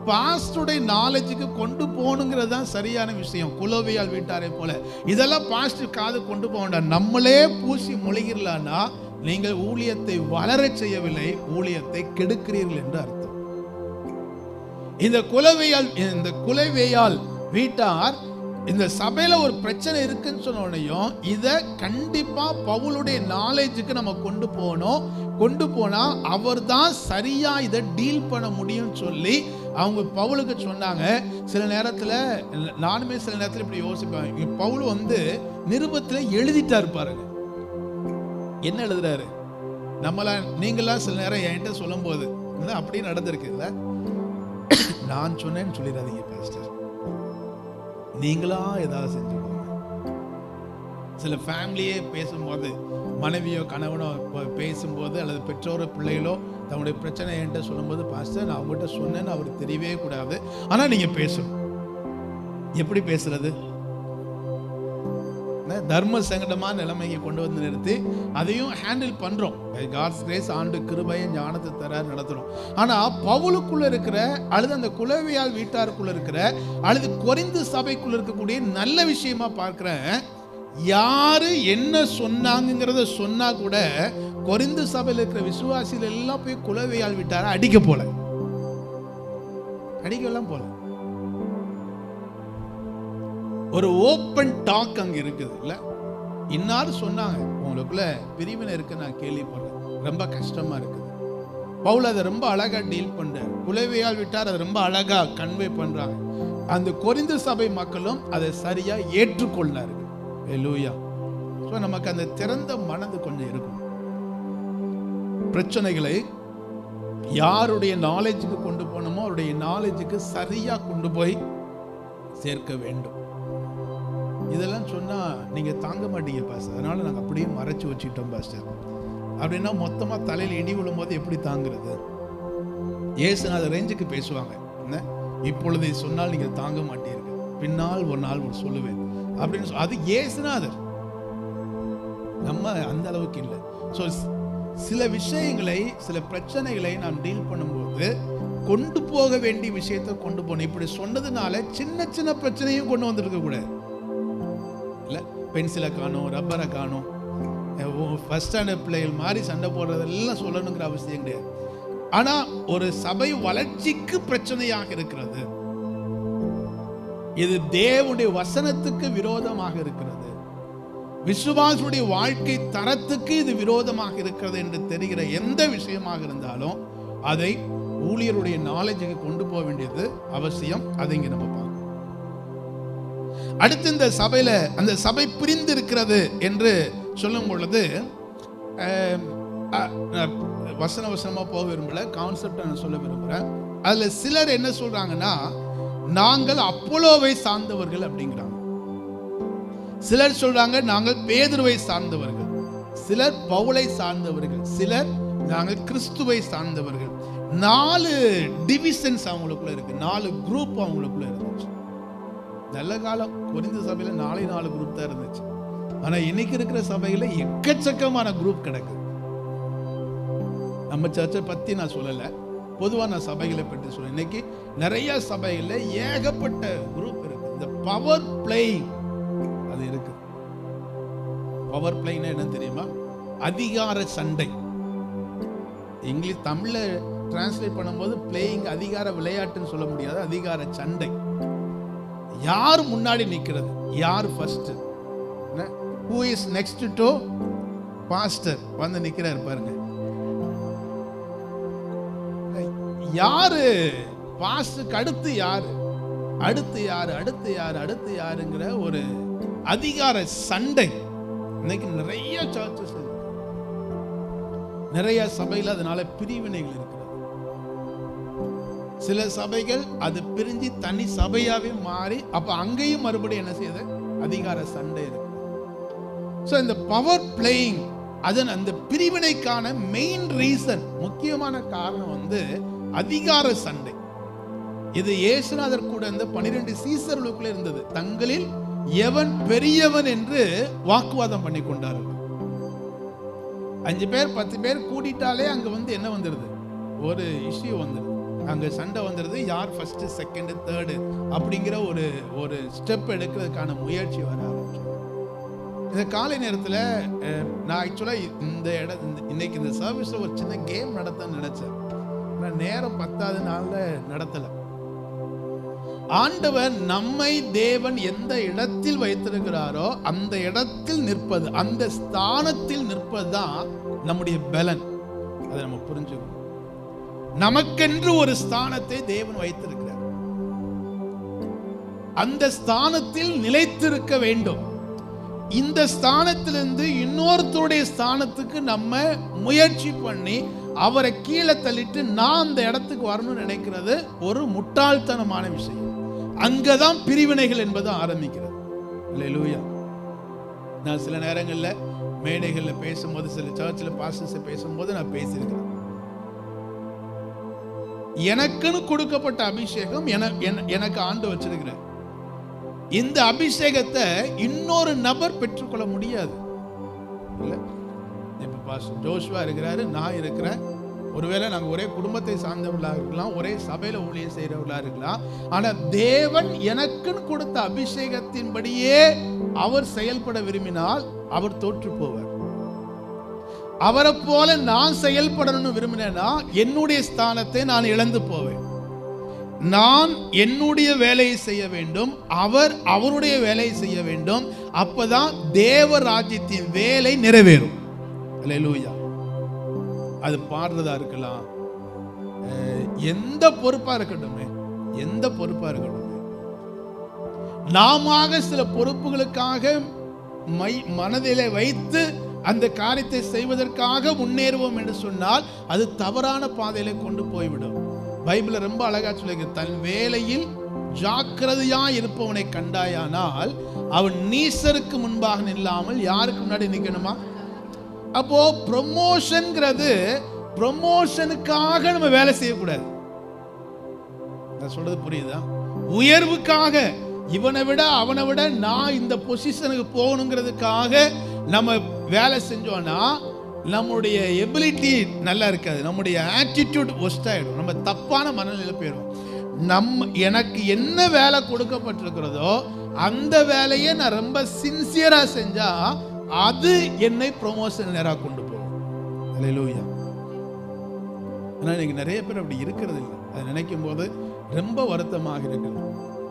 S1: பாஸ்டருடைய நாலேஜுக்கு கொண்டு போகணுங்கிறது தான் சரியான விஷயம். குலோவேயால் வீட்டாரை போல இதெல்லாம் பாஸ்டர் காது கொண்டு போக வேண்டாம். நம்மளே பூசி மொழிகிறலான்னா நீங்கள் ஊழியத்தை வளர செய்யவில்லை, ஊழியத்தை கெடுக்கிறீர்கள் என்று அர்த்தம். இந்த குலவேயால் வீட்டார் இந்த சபையில ஒரு பிரச்சனை இருக்குன்னு சொன்ன உடனேயும் இதை கண்டிப்பா பவுலுடைய நாலேஜுக்கு நம்ம கொண்டு போகணும். கொண்டு போனா அவர் தான் சரியா இதை டீல் பண்ண முடியும்னு சொல்லி அவங்க பவுலுக்கு சொன்னாங்க. சில நேரத்தில் நானுமே சில நேரத்தில் இப்படி யோசிப்பேன். பவுல் வந்து நிருபத்தில் எழுதிட்டாரு பாருங்க. என்ன எழுதுறாரு? நீங்களாம் சில நேரம் என்கிட்ட சொல்லும் போது அப்படியே நடந்திருக்கு இல்ல, நான் சொன்னேன்னு சொல்லிடாதீங்க பாஸ்டர், நீங்களா ஏதாவது செஞ்சுக்கோங்க. சில ஃபேமிலியே பேசும்போது, மனைவியோ கணவனோ பேசும்போது, அல்லது பெற்றோரோ பிள்ளைகளோ தங்களுடைய பிரச்சனை என்கிட்ட சொல்லும்போது, பாஸ்டர் நான் அவங்ககிட்ட சொன்னேன்னு அவருக்கு தெரியவே கூடாது, ஆனால் நீங்கள் பேசணும். எப்படி பேசுறது? தர்ம சங்கடமான நிலைமையை கொண்டு வந்து நிறுத்தி அதையும் ஹேண்டில் பண்றோம். காட்ஸ் கிரேஸ், ஆண்டு கிருபையை ஞானத்தை தர நடத்துறோம். ஆனா பவுலுக்குள்ள இருக்கிற அல்லது அந்த குலவியால் வீட்டாருக்குள்ள இருக்கிற அல்லது கொரிந்து சபைக்குள்ள இருக்கக்கூடிய நல்ல விஷயமா பார்க்கிறேன். யாரு என்ன சொன்னாங்கிறத சொன்னா கூட கொரிந்து சபையில் இருக்கிற விசுவாசிகள் எல்லாம் போய் குலவியால் வீட்டார அடிக்கலாம் போல ஒரு ஓப்பன் டாக் அங்க இருக்குது இல்ல. இன்னாரு சொன்னாங்க, உங்களுக்குள்ள பிரிவினை இருக்கு, நான் கேள்விப்படுறேன், ரொம்ப கஷ்டமா இருக்குது. பவுல் அதை ரொம்ப அழகா டீல் பண்றார். குலவியால் விட்டார் அதை ரொம்ப அழகா கன்வே பண்றாங்க. அந்த கொரிந்து சபை மக்களும் அதை சரியா ஏற்றுக்கொள்ளார்கள். ஹல்லேலூயா. சோ நமக்கு அந்த திறந்த மனது கொஞ்சம் இருக்கும். பிரச்சனைகளை யாருடைய நாலேஜுக்கு கொண்டு போனோமோ அவருடைய நாலேஜுக்கு சரியா கொண்டு போய் சேர்க்க வேண்டும். இதெல்லாம் சொன்னா நீங்க தாங்க மாட்டீங்க பாஸ்டர், அதனால நாங்கள் அப்படியே மறைச்சு வச்சுக்கிட்டோம் பாஸ்டர் அப்படின்னா மொத்தமா தலையில் இடி விழும் போது எப்படி தாங்கிறது? இயேசுநாதர் ரேஞ்சுக்கு பேசுவாங்க. இப்பொழுது சொன்னால் நீங்கள் தாங்க மாட்டீர்கள், பின்னால் ஒரு நாள் ஒரு சொல்லுவேன் அப்படின்னு. அது இயேசுநாதர், நம்ம அந்த அளவுக்கு இல்லை. ஸோ சில விஷயங்களை, சில பிரச்சனைகளை நாம் டீல் பண்ணும்போது கொண்டு போக வேண்டிய விஷயத்தை கொண்டு போகணும். இப்படி சொன்னதுனால சின்ன சின்ன பிரச்சனையும் கொண்டு வந்துருக்க கூடாது. பென்சிலை காணும், ரப்பரை காணும், ஃபர்ஸ்ட் ஸ்டாண்டர்ட் பிள்ளைகள் மாதிரி சண்டை போடுறதெல்லாம் சொல்லணுங்கிற அவசியம் கிடையாது. ஆனா ஒரு சபை வளர்ச்சிக்கு பிரச்சனையாக இருக்கிறது, இது தேவனுடைய வசனத்துக்கு விரோதமாக இருக்கிறது, விசுவாசுடைய வாழ்க்கை தரத்துக்கு இது விரோதமாக இருக்கிறது என்று தெரிகிற எந்த விஷயமாக இருந்தாலும் அதை ஊழியருடைய நாலேஜுக்கு கொண்டு போக வேண்டியது அவசியம். அதை இங்க நம்ம பார்க்கணும். அடுத்து இந்த சபையில அந்த சபை பிரிந்து இருக்கிறது என்று சொல்லும் பொழுது வசனமா போக விரும்பல, கான்செப்ட் நான் சொல்ல விரும்புறேன். அதுல சிலர் என்ன சொல்றாங்கன்னா, நாங்கள் அப்போலோவை சார்ந்தவர்கள் அப்படிங்கிறாங்க. சிலர் சொல்றாங்க நாங்கள் பேதுருவை சார்ந்தவர்கள், சிலர் பவுலை சார்ந்தவர்கள், சிலர் நாங்கள் கிறிஸ்துவை சார்ந்தவர்கள். 4 டிவிஷன்ஸ் அவங்களுக்குள்ள இருக்கு, 4 குரூப் அவங்களுக்குள்ள இருந்துச்சு. நல்ல காலம் கொரிந்து சபையில 4 குரூப் தான் இருந்துச்சு. ஆனா இன்னைக்கு இருக்கிற சபையில எக்கச்சக்கமான குரூப் கிடக்கு. நம்ம சர்ச்சை பத்தி நான் சொல்லல, பொதுவா நான் சபைகளை பற்றி சொல்றேன். இன்னைக்கு நிறைய சபைகள்ல ஏகப்பட்ட குரூப் இருக்கு. இந்த பவர் பிளேயிங் அது இருக்கு. பவர் பிளேயிங் என்ன தெரியுமா? அதிகார சண்டை. இங்கிலீஷ் தமிழ்ல டிரான்ஸ்லேட் பண்ணும்போது பிளேயிங் அதிகார விளையாட்டுன்னு சொல்ல முடியாது, அதிகார சண்டை. யார் முன்னாடி நிக்கிறது, யார் first, who is next to pastor வந்து நிக்கிறார் பாருங்க. யாரு பாஸ்டருக்கு அடுத்து யாரு, அடுத்து யாரு, அடுத்து யாரு, அடுத்து யாருங்கிற ஒரு அதிகார சண்டை இன்னைக்கு நிறைய சர்ச்சஸ், நிறைய சபையில் அதனால பிரிவினைகள் இருக்கிறது. சில சபைகள் அது பிரிஞ்சு தனி சபையாவே மாறி அப்ப அங்கேயும் மறுபடியும் என்ன செய்யுது, அதிகார சண்டை இருக்கு. சோ இந்த பவர் பிளேயிங், அதன் அந்த பிரிவினைக்கான மெயின் ரீசன், முக்கியமான காரணம் வந்து அதிகார சண்டை. இது இயேசுநாதர் கூட இந்த 12 சீசர்களுக்குள்ள இருந்தது. தங்களில் எவன் பெரியவன் என்று வாக்குவாதம் பண்ணி கொண்டார்கள். 5 பேர் 10 பேர் கூடிட்டாலே அங்க வந்து என்ன வந்துருது, ஒரு இஷ்யூ வந்துருது, அங்க சண்டை வந்துருது. யார் ஃபர்ஸ்ட், செகண்ட், தேர்டு அப்படிங்கிற ஒரு ஸ்டெப் எடுக்கிறதுக்கான முயற்சி வர ஆரம்பிச்சு. இந்த காலை நேரத்தில் நான் ஆக்சுவலா இந்த இன்னைக்கு இந்த சர்வீஸ்ல ஒரு சின்ன கேம் நடத்த நினைச்சேன். நேரம் 10வது நாள்ல நடத்தல. ஆண்டவர் நம்மை தேவன் எந்த இடத்தில் வைத்திருக்கிறாரோ அந்த இடத்தில் நிற்பது, அந்த ஸ்தானத்தில் நிற்பதுதான் நம்முடைய பலன். அதை நம்ம புரிஞ்சுக்கணும். நமக்கென்று ஒரு ஸ்தானத்தை தேவன் வைத்திருக்கிறார். அந்த ஸ்தானத்தில் நிலைத்திருக்க வேண்டும். இந்த ஸ்தானத்திலிருந்து இன்னொருத்தருடைய ஸ்தானத்துக்கு நம்ம முயற்சி பண்ணி அவரை கீழே தள்ளிட்டு நான் அந்த இடத்துக்கு வரணும்னு நினைக்கிறது ஒரு முட்டாள்தனமான விஷயம். அங்கதான் பிரிவினைகள் என்பது ஆரம்பிக்கிறது. அல்லேலூயா. நான் சில நேரங்களில் மேடைகளில் பேசும்போது, சில சர்ச்சில் பாஸ்டர்ஸ் பேசும்போது நான் பேசியிருக்கிறேன். எனக்குன்னு கொடுக்கப்பட்ட அபிஷேகம் எனக்கு ஆண்டு வச்சிருக்கிறேன். இந்த அபிஷேகத்தை இன்னொரு நபர் பெற்றுக்கொள்ள முடியாது. இல்ல, இப்ப பாஸ்டர் ஜோஷுவா இருக்கிறாரு, நான் இருக்கிறேன். ஒருவேளை நாங்க ஒரே குடும்பத்தை சார்ந்தவர்களா இருக்கலாம், ஒரே சபையில ஊழியம் செய்யறவர்களா இருக்கலாம். ஆனா தேவன் எனக்குன்னு கொடுத்த அபிஷேகத்தின்படியே அவர் செயல்பட விரும்பினால் அவர் தோற்று போவார். அவரை போல நான் செயல்படணும்னு விரும்பினேன்னா என்னுடைய ஸ்தானத்தை நான் இழந்து போவேன். நான் என்னுடைய வேலையை செய்ய வேண்டும், அவர் அவருடைய வேலையை செய்ய வேண்டும். அப்பதான் தேவ ராஜ்யத்தின் வேலை நிறைவேறும். அல்லேலூயா. அது பாடுறதா இருக்கலாம், எந்த பொறுப்பா இருக்கட்டுமே, எந்த பொறுப்பா இருக்கட்டும், நாம சில பொறுப்புகளுக்காக மனதிலே வைத்து அந்த காரியத்தை செய்வதற்காக முன்னேறுவோம் என்று சொன்னால் அது தவறான பாதையில கொண்டு போய்விடும். பைபிள்ல ரொம்ப அழகா சொல்லுங்க, தன் வேலையில் ஜாக்கிரதையா இருப்பவனை கண்டாயானால் அவன் நீசருக்கு முன்பாக நில்லாமல் யாருக்கு முன்னாடி நிக்கணுமா? அப்போ ப்ரமோஷன்ங்கிறது ப்ரமோஷனுக்காக நம்ம வேலை செய்யக்கூடாது. நான் சொல்றது புரியுதா? உயர்வுக்காக, இவனை விட அவனை விட நான் இந்த பொசிஷனுக்கு போகணுங்கிறதுக்காக நம்ம வேலை செஞ்சோம்னா நம்முடைய எபிலிட்டி நல்லா இருக்காது, நம்முடைய ஆட்டிடியூட் ஒஸ்ட் ஆயிடும், நம்ம தப்பான மனநிலை போயிடும். எனக்கு என்ன வேலை கொடுக்கப்பட்டிருக்கிறதோ அந்த வேலையை நான் ரொம்ப சின்சியரா செஞ்சா அது என்னை ப்ரமோஷன் நேரா கொண்டு போகும். அல்லேலூயா. ஆனால் இன்னைக்கு நிறைய பேர் அப்படி இருக்கிறது இல்லை. அதை நினைக்கும் போது ரொம்ப வருத்தமாக இருக்கு.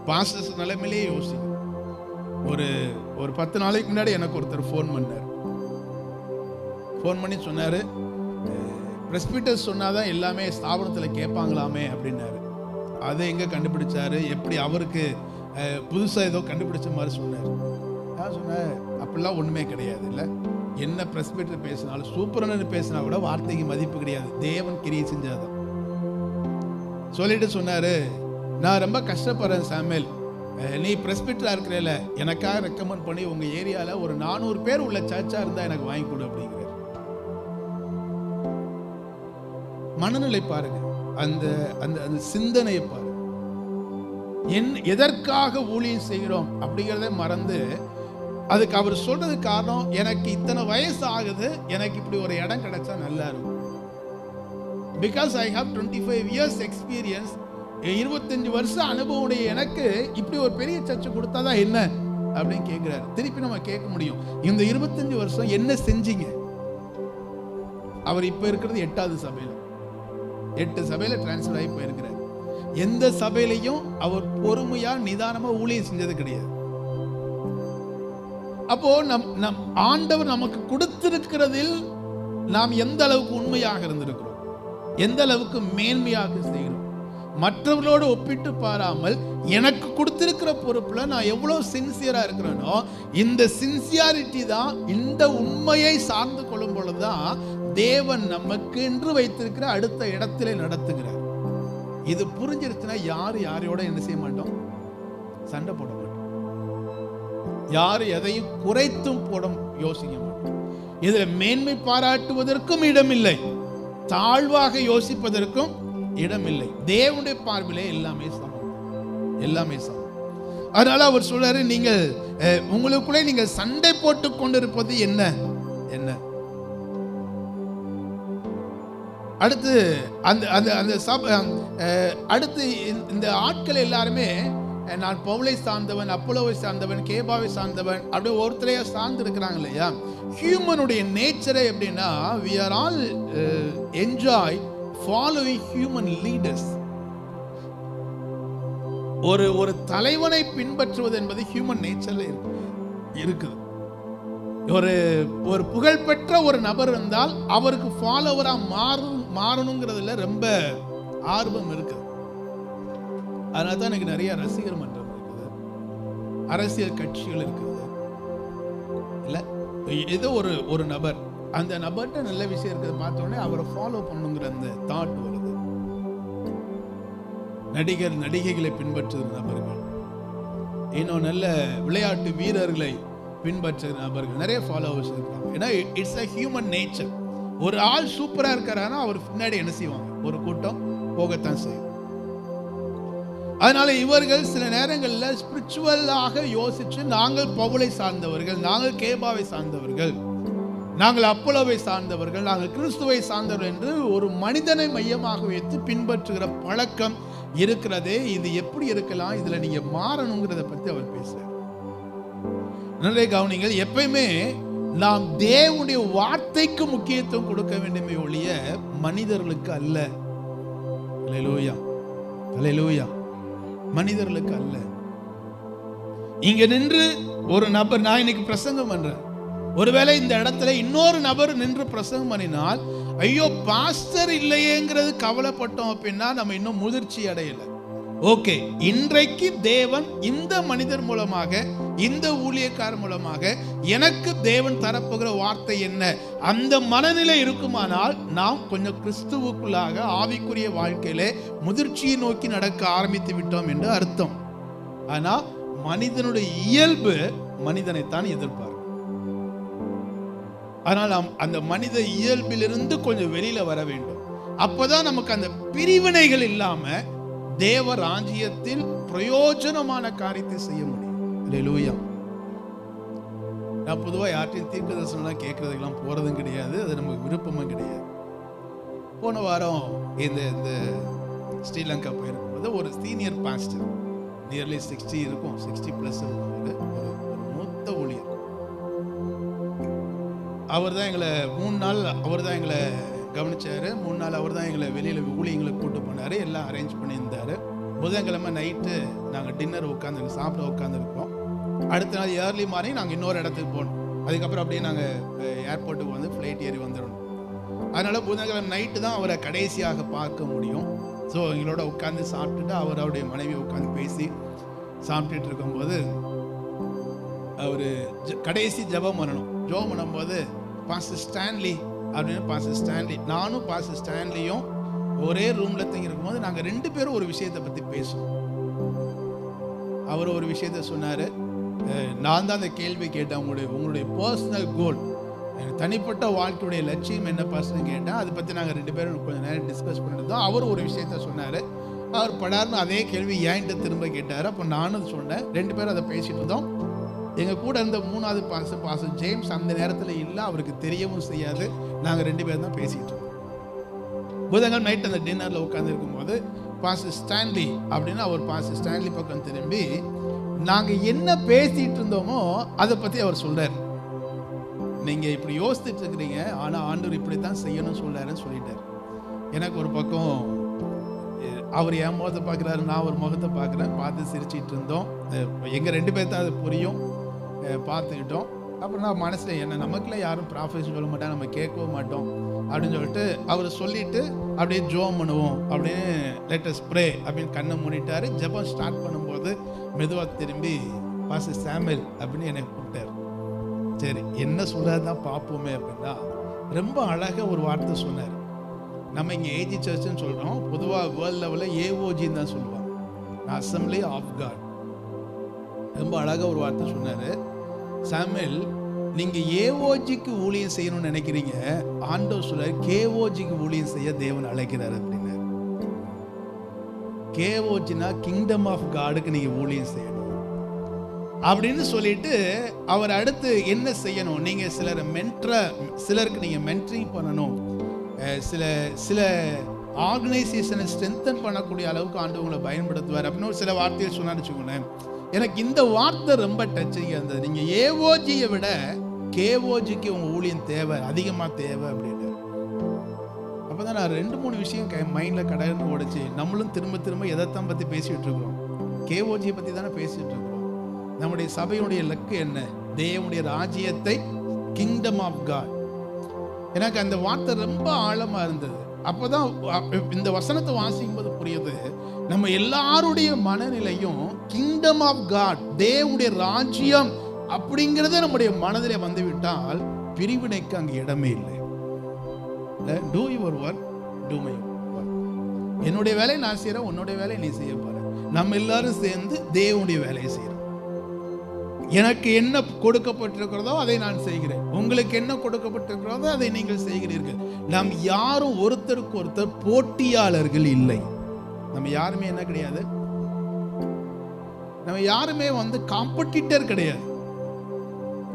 S1: பாஸ்டர்ஸ் நிலைமையிலேயே யோசிக்கும். ஒரு 10 நாளைக்கு முன்னாடி எனக்கு ஒருத்தர் ஃபோன் பண்ணார். ஃபோன் பண்ணி சொன்னார், பிரஸ்பிட்டர்ஸ் சொன்னாதான் எல்லாமே ஸ்தாபனத்தில் கேட்பாங்களாமே அப்படின்னாரு. அதை எங்கே கண்டுபிடிச்சாரு, எப்படி அவருக்கு புதுசாக ஏதோ கண்டுபிடிச்ச மாதிரி சொன்னார். நான் சொன்னேன், அப்படிலாம் ஒன்றுமே கிடையாது. இல்லை, என்ன பிரஸ்பிட்டர் பேசினாலும் சூப்பரன்னு பேசினா கூட வார்த்தைக்கு மதிப்பு கிடையாது, தேவன் கிரியை செஞ்சாதான். சொல்லிட்டு சொன்னார், நான் ரொம்ப கஷ்டப்படுறேன் சாமுவேல், நீ பிரஸ்பிட்டரா இருக்கிறல, எனக்காக ரெக்கமெண்ட் பண்ணி உங்க ஏரியால ஒரு 400 பேர் உள்ள சர்ச்சா இருந்தா எனக்கு வாங்கி கொடு அப்படிங்கிறார். மனநிலை பாருங்க, அந்த அந்த அந்த சிந்தனையை பாருங்க. எதற்காக ஊழியம் செய்கிறோம் அப்படிங்கிறத மறந்து, அதுக்கு அவர் சொல்றது காரணம், எனக்கு இத்தனை வயசு ஆகுது, எனக்கு இப்படி ஒரு இடம் கிடைச்சா நல்லா இருக்கும். Because I have 25 years experience, 25 வருஷம் அனுபவம் உடைய எனக்கு இப்படி ஒரு பெரிய சர்ச்சை கொடுத்தாதான் என்ன அப்படின்னு கேட்கிறாரு. திருப்பி நம்ம கேட்க முடியும், இந்த 25 வருஷம் என்ன செஞ்சீங்க? அவர் இப்ப இருக்கிறது 8வது சபையில, 8 சபையில டிரான்ஸ்ஃபர் ஆகி போயிருக்கிறார். எந்த சபையிலையும் அவர் பொறுமையா நிதானமா ஊழியம் செஞ்சது கிடையாது. அப்போ நம் ஆண்டவர் நமக்கு கொடுத்திருக்கிறதில் நாம் எந்த அளவுக்கு உண்மையாக இருந்திருக்கிறோம், எந்த அளவுக்கு மேன்மையாக செய்கிறோம், மற்றவர்களோடு ஒப்பிட்டு பாராமல் எனக்கு கொடுத்திருக்கிற பொறுப்புல நான் எவ்வளவு சின்சியரா இருக்கிறேனோ, இந்த சின்சியாரிட்டி தான், இந்த உண்மையை சார்ந்து கொள்ளும் பொழுதுதான் தேவன் நமக்கு என்று வைத்திருக்கிற அடுத்த இடத்திலே நடத்துகிறார். இது புரிஞ்சிருச்சுன்னா யாரையோட என்ன செய்ய மாட்டோம், சண்டை போட மாட்டோம், யாரு எதையும் குறைத்தும் போட யோசிக்க மாட்டோம். இதுல மேன்மை பாராட்டுவதற்கும் இடமில்லை, தாழ்வாக யோசிப்பதற்கும் இடமில்லை. தேவனுடைய பார்வையிலே எல்லாமே சமம், எல்லாமே சமம். அதனால அவர் சொல்றாரு, நீங்கள் உங்களுக்குள்ளே நீங்க சண்டை போட்டு கொண்டிருப்பது என்ன என்ன? அடுத்து அடுத்து இந்த ஆட்கள் எல்லாருமே நான் பவுலை சார்ந்தவன், அப்போலோவை சார்ந்தவன், கேபாவை சார்ந்தவன் அப்படியே ஒருத்தரையா சார்ந்து இருக்கிறாங்க இல்லையா? ஹியூமனுடைய நேச்சரே எப்படின்னா, we are all enjoy following human leaders. ஒரு ஒரு தலைவனை பின்பற்றுவது என்பது ஹியூமன் நேச்சர்ல இருக்குது. ஒரு ஒரு புகழ்பெற்ற ஒரு நபர் இருந்தால் அவருக்கு ஃபாலோவரா மாறணுங்கிறதுல ரொம்ப ஆர்வம் இருக்குது. அதனால தான் எனக்கு நிறைய ரசிகர் மன்றம் இருக்குது, அரசியல் கட்சிகள் இருக்குது. இல்ல ஏதோ ஒரு நபர், அந்த நபர்கிட்ட நல்ல விஷயம் இருக்குது பார்த்த உடனே அவரை ஃபாலோ பண்ணுங்கிற அந்த தாட் வருது. நடிகைகளை பின்பற்றுகிற நபர்கள், இன்னும் நல்ல விளையாட்டு வீரர்களை பின்பற்றுகிற நபர்கள், நிறைய ஃபாலோவர்ஸ் இருக்காங்க. ஏன்னா இட்ஸ் a human nature. ஒரு ஆள் சூப்பரா இருக்காரானா அவர் பின்னாடி என்ன செய்வாங்க, ஒரு கூட்டம் போகத்தான் செய்யும். அதனால இவர்கள் சில நேரங்களில் ஸ்பிரிச்சுவலாக யோசிச்சு, நாங்கள் பவுலை சார்ந்தவர்கள், நாங்கள் கேபாவை சார்ந்தவர்கள், நாங்கள் அப்போலோவை சார்ந்தவர்கள், நாங்கள் கிறிஸ்துவை சார்ந்தவர்கள் என்று ஒரு மனிதனை மையமாக வைத்து பின்பற்றுகிற பழக்கம் இருக்கிறதே. இது எப்படி இருக்கலாம், இதுல நீங்க மாறணுங்கிறத பத்தி அவர் பேசுறார். நல்ல கவனிங்கள், எப்பயுமே நாம் தேவனுடைய வார்த்தைக்கு முக்கியத்துவம் கொடுக்க வேண்டுமே ஒழிய மனிதர்களுக்கு அல்ல. அல்லேலூயா, அல்லேலூயா. மனிதர்களுக்கு அல்ல. இங்க நின்று ஒரு நபர், நான் இன்னைக்கு பிரசங்கம் பண்றேன், ஒருவேளை இந்த இடத்துல இன்னொரு நபர் நின்று பிரசங்கம் பண்ணினால், ஐயோ பாஸ்டர் இல்லையேங்கிறது கவலைப்பட்டோம் அப்படின்னா நம்ம இன்னும் முதிர்ச்சி அடையல. ஓகே, இன்றைக்கு தேவன் இந்த மனிதர் மூலமாக, இந்த ஊழியக்காரர் மூலமாக எனக்கு தேவன் தரப்போகிற வார்த்தை என்ன, அந்த மனநிலை இருக்குமானால் நாம் கொஞ்சம் கிறிஸ்துவுக்குள்ளாக ஆவிக்குரிய வாழ்க்கையிலே முதிர்ச்சியை நோக்கி நடக்க ஆரம்பித்து விட்டோம் என்று அர்த்தம். ஆனா மனிதனுடைய இயல்பு மனிதனைத்தான் எதிர்பார்க்கும். ஆனால் நாம் அந்த மனித இயல்பிலிருந்து கொஞ்சம் வெளியில வர வேண்டும். அப்பதான் நமக்கு அந்த பிரிவினைகள் இல்லாம தேவ ராஜ்யத்தில் பிரயோஜனமான காரியத்தை செய்ய முடியும். அல்லேலூயா. நான் பொதுவாக யார்ட்டையும் தீர்க்க தரிசனம் கேட்கறதுக்கெல்லாம் போறதும் கிடையாது, அது நமக்கு விருப்பமும் கிடையாது. போன வாரம் இந்த ஸ்ரீலங்கா போயிருக்கும்போது ஒரு சீனியர் பாஸ்டர், நியர்லி 60 இருக்கும், 60+ இருக்கும், ஒரு மூத்த ஊழியர். அவர் தான் எங்களை 3 நாள் அவர் தான் எங்களை கவனிச்சாரு. 3 நாள் அவர் தான் எங்களை வெளியில ஊழியங்களுக்கு கூட்டு போனாரு, எல்லாம் அரேஞ்ச் பண்ணியிருந்தாரு. புதன்கிழமை நைட்டு நாங்கள் டின்னர் உட்காந்து சாப்பிட உட்காந்துருக்கோம். அடுத்த நாள் ஏர்லி மார்னிங் நாங்கள் இன்னொரு இடத்துக்கு போகணும். அதுக்கப்புறம் அப்படியே நாங்கள் ஏர்போர்ட்டுக்கு வந்து ஃப்ளைட் ஏறி வந்துடணும். அதனால புதன்கிழமை நைட்டு தான் அவரை கடைசியாக பார்க்க முடியும். ஸோ எங்களோட உட்காந்து சாப்பிட்டுட்டு அவருடைய மனைவி உட்காந்து பேசி சாப்பிட்டுட்டு இருக்கும்போது அவர் கடைசி ஜெபம் பண்ணணும். ஜெபம் பண்ணும்போது பாஸ்டர் ஸ்டான்லி அப்படின்னு, பாஸ்டர் ஸ்டான்லி, நானும் பாஸ்டர் ஸ்டான்லியும் ஒரே ரூம்ல தங்கி இருக்கும்போது நாங்கள் 2 பேரும் ஒரு விஷயத்தை பற்றி பேசுவோம். அவர் ஒரு விஷயத்த சொன்னார், நான் தான் அந்த கேள்வி கேட்டேன், உங்களுடைய பர்சனல் கோல், தனிப்பட்ட வாழ்க்கையுடைய லட்சியம் என்ன பாஸ்டர்னு கேட்டேன். அதை பற்றி நாங்கள் 2 பேரும் கொஞ்சம் நேரம் டிஸ்கஸ் பண்ணிருந்தோம். அவர் ஒரு விஷயத்த சொன்னார், அவர் படார்னு அதே கேள்வி என்கிட்ட திரும்ப கேட்டார். அப்போ நானும் சொன்னேன், 2 பேரும் அதை பேசிட்டு இருந்தோம். எங்கள் கூட இருந்த 3வது பாஸ்டர் ஜேம்ஸ் அந்த நேரத்தில் இல்லை, அவருக்கு தெரியவும் செய்யாது. நாங்கள் 2 பேரும் தான் பேசிட்டு இருந்தோம். புதன்கிழமை நைட் அந்த டின்னரில் உட்காந்துருக்கும் போது பாஸ்டர் ஸ்டான்லி அப்படின்னு அவர் பாஸ்டர் ஸ்டான்லி பக்கம் திரும்பி நாங்கள் என்ன பேசிட்டு இருந்தோமோ அதை பற்றி அவர் சொல்றார். நீங்கள் இப்படி யோசிச்சுட்டு இருக்கிறீங்க, ஆனால் ஆண்டவர் இப்படி தான் செய்யணும்னு சொல்றாருன்னு சொல்லிட்டார். எனக்கு ஒரு பக்கம் அவர் என் முகத்தை பார்க்குறாரு, நான் ஒரு முகத்தை பார்க்குறேன், பார்த்து சிரிச்சிட்டு இருந்தோம். எங்கள் 2 பேர் தான் அது புரியும், பார்த்துக்கிட்டோம். அப்புறம் நான் மனசில் என்ன நமக்குள்ள யாரும் ப்ராஃபஸர் சொல்ல மாட்டாங்க, நம்ம கேட்கவும் மாட்டோம் அப்படின்னு சொல்லிட்டு அவர் சொல்லிட்டு அப்படியே ஜெபம் பண்ணுவோம் அப்படின்னு, லெட் அஸ் ப்ரே அப்படின்னு கண்ணை மூடிட்டாரு. ஜெபம் ஸ்டார்ட் பண்ணும்போது மெதுவாக திரும்பி பாஸ்டர் சாமுவேல் அப்படின்னு என்னை கூப்பிட்டார். சரி என்ன சொல்றதுதான் பார்ப்போமே அப்படின்னா, ரொம்ப அழகாக ஒரு வார்த்தை சொன்னார். நம்ம இங்கே ஏஜி சர்ச்சுன்னு சொல்கிறோம், பொதுவாக வேர்ல்ட் லெவலில் ஏஓஜின்னு தான் சொல்லுவாங்க, அசம்பிளி ஆஃப் காட். ரொம்ப அழகாக ஒரு வார்த்தை சொன்னார், சாமுவேல் நீங்கள் ஏஓஜிக்கு ஊழியம் செய்யணும்னு நினைக்கிறீங்க, ஆண்டவர் சொல்றார் கேஓஜிக்கு ஊழியம் செய்ய தேவன் அழைக்கிறார் அப்படின்னு. கேஓஜினா கிங்டம் ஆஃப் காடுக்கு நீங்கள் ஊழியம் செய்யணும் அப்படின்னு சொல்லிட்டு அவர் அடுத்து என்ன செய்யணும், நீங்கள் சிலருக்கு நீங்கள் மென்டரிங் பண்ணணும், சில ஆர்கனைசேஷனை ஸ்ட்ரென்தன் பண்ணக்கூடிய அளவுக்கு ஆண்டு உங்களை பயன்படுத்துவார் அப்படின்னு சில வார்த்தையை சொன்னான்னு வச்சுக்கோங்களேன். எனக்கு இந்த வார்த்தை ரொம்ப டச்சிங்காக இருந்தது. நீங்கள் ஏஓஜியை விட கேஓஜிக்கு உங்கள் ஊழியம் தேவை, அதிகமாக தேவை அப்படின்னு. அப்போ தான் நான் 2-3 விஷயம் மைண்டில் கடந்து ஓடிச்சு. நம்மளும் திரும்ப திரும்ப எதைத்தான் பற்றி பேசிகிட்டு இருக்கோம், கேஓஜியை பற்றி தானே பேசிட்டு இருக்கோம். நம்முடைய சபையுடைய இலக்கு என்ன? தேவனுடைய ராஜ்யத்தை, கிங்டம் ஆஃப் காட். எனக்கு அந்த வார்த்தை ரொம்ப ஆழமா இருந்தது. அப்போதான் இந்த வசனத்தை வாசிக்கும் போது புரியுது, நம்ம எல்லாருடைய மனநிலையும் கிங்டம் ஆஃப் காட், தேவனுடைய ராஜ்யம் அப்படிங்கிறது நம்முடைய மனதிலே வந்துவிட்டால் பிரிவினைக்கு அங்கே இடமே இல்லை. Do your work, do my work. என்னுடைய வேலையை நான் செய்யறேன், உன்னுடைய வேலையை நீ செய்ய போற. நம்ம எல்லாரும் சேர்ந்து தேவனுடைய வேலையை செய்யறோம். எனக்கு என்ன கொடுக்கப்பட்டிருக்கிறதோ அதை நான் செய்கிறேன், உங்களுக்கு என்ன கொடுக்கப்பட்டிருக்கிறதோ அதை நீங்கள் செய்கிறீர்கள். நாம் யாரும் ஒருத்தருக்கு ஒருத்தர் போட்டியாளர்கள் இல்லை. நம்ம யாருமே என்ன கிடையாது, நம்ம யாருமே காம்படிட்டர் கிடையாது,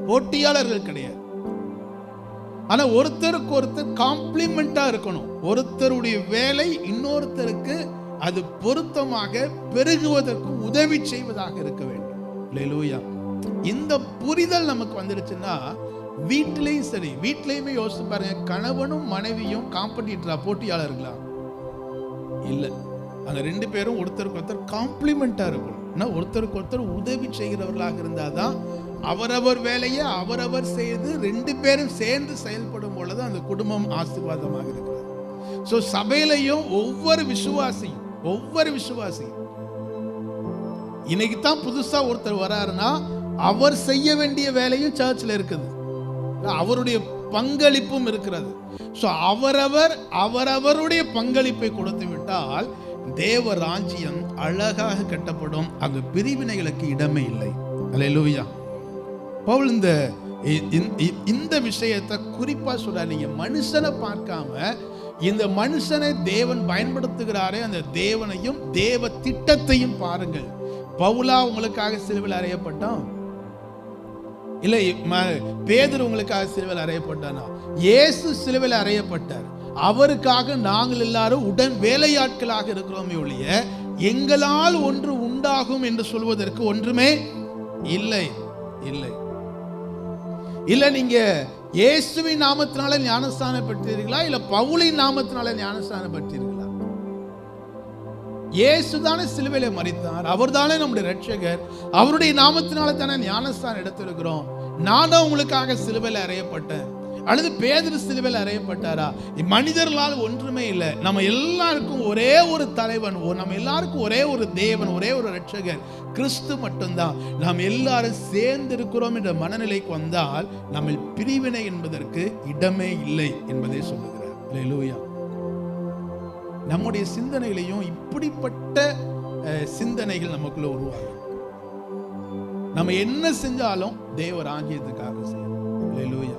S1: போட்டியாளர்கள் கிடையாது. ஆனா ஒருத்தருக்கு ஒருத்தர் காம்ப்ளிமெண்டா இருக்கணும். ஒருத்தருடைய வேலை இன்னொருத்தருக்கு அது பொருத்தமாக பெருகுவதற்கு உதவி செய்வதாக இருக்க வேண்டும். அல்லேலூயா. இந்த புரிதல் நமக்கு வந்துருச்சுன்னா வீட்டிலையும் சரி, வீட்டிலையுமே யோசிச்சு பாருங்க, கணவனும் மனைவியும் காம்படிட்டரா, போட்டியாளர்களா? இல்ல. அங்க ரெண்டு பேரும் ஒருத்தருக்கு ஒருத்தர் காம்ப்ளிமெண்டா இருக்கணும். ஒருத்தருக்கு ஒருத்தர் உதவி செய்கிறவர்களாக இருந்தாதான் அவரவர் வேலையை அவரவர் செய்து ரெண்டு பேரும் சேர்ந்து செயல்படும் பொழுது அந்த குடும்பம் ஆசீர்வாதமாக இருக்கிறது. சோ சபையிலையும் ஒவ்வொரு விசுவாசி இன்னைக்கு தான் புதுசா ஒருத்தர் வராருன்னா அவர் செய்ய வேண்டிய வேலையும் சர்ச்சில் இருக்குது, அவருடைய பங்களிப்பும் இருக்கிறது. சோ அவரவருடைய பங்களிப்பை கொடுத்து விட்டால் தேவ ராஜ்யம் அழகாக கட்டப்படும். அங்கு பிரிவினைகளுக்கு இடமே இல்லை. அல்லேலூயா. பவுல் இந்த விஷயத்தை குறிப்பா சொல்றார். நீங்க மனுஷனை பார்க்காம இந்த மனுஷனை தேவன் பயன்படுத்துகிறாரே, அந்த தேவனையும் தேவ திட்டத்தையும் பாருங்கள். பவுலா உங்களுக்காக சிலுவையில் அறையப்பட்டான்? இல்லை பேதுரு உங்களுக்காக சிலுவையில் அறையப்பட்டானா? இயேசு சிலுவையில் அறையப்பட்டார். அவருக்காக நாங்கள் எல்லாரும் உடன் வேலையாட்களாக இருக்கிறோமே ஒழிய எங்களால் ஒன்று உண்டாகும் என்று சொல்வதற்கு ஒன்றுமே இல்லை. நீங்க இயேசுவின் நாமத்தினால ஞானஸ்தானம் பெற்றீர்களா, இல்ல பவுலின் நாமத்தினால ஞானஸ்தானம் பெற்றீர்களா? இயேசுதானே சிலுவையில மரித்தார், அவர்தானே நம்முடைய ரட்சகர், அவருடைய நாமத்தினால தானே ஞானஸ்தானம் எடுத்திருக்கிறோம். நானும் உங்களுக்காக சிலுவையில அறையப்பட்டேன், அல்லது பேதுரு சிலுவையில் அறையப்பட்டாரா? மனிதர்களால் ஒன்றுமே இல்லை. நம்ம எல்லாருக்கும் ஒரே ஒரு தலைவன், நம்ம எல்லாருக்கும் ஒரே ஒரு தேவன், ஒரே ஒரு ரட்சகர், கிறிஸ்து மட்டும்தான். நாம் எல்லாரும் சேர்ந்து இருக்கிறோம் என்ற மனநிலைக்கு வந்தால் நம்ம பிரிவினை என்பதற்கு இடமே இல்லை என்பதை சொல்லுகிறார். அல்லேலூயா. நம்முடைய சிந்தனையிலையும் இப்படிப்பட்ட சிந்தனைகள் நமக்குள்ள உருவாகும். நம்ம என்ன செஞ்சாலும் தேவ ராஜ்யத்துக்காக செய்யணும். அல்லேலூயா.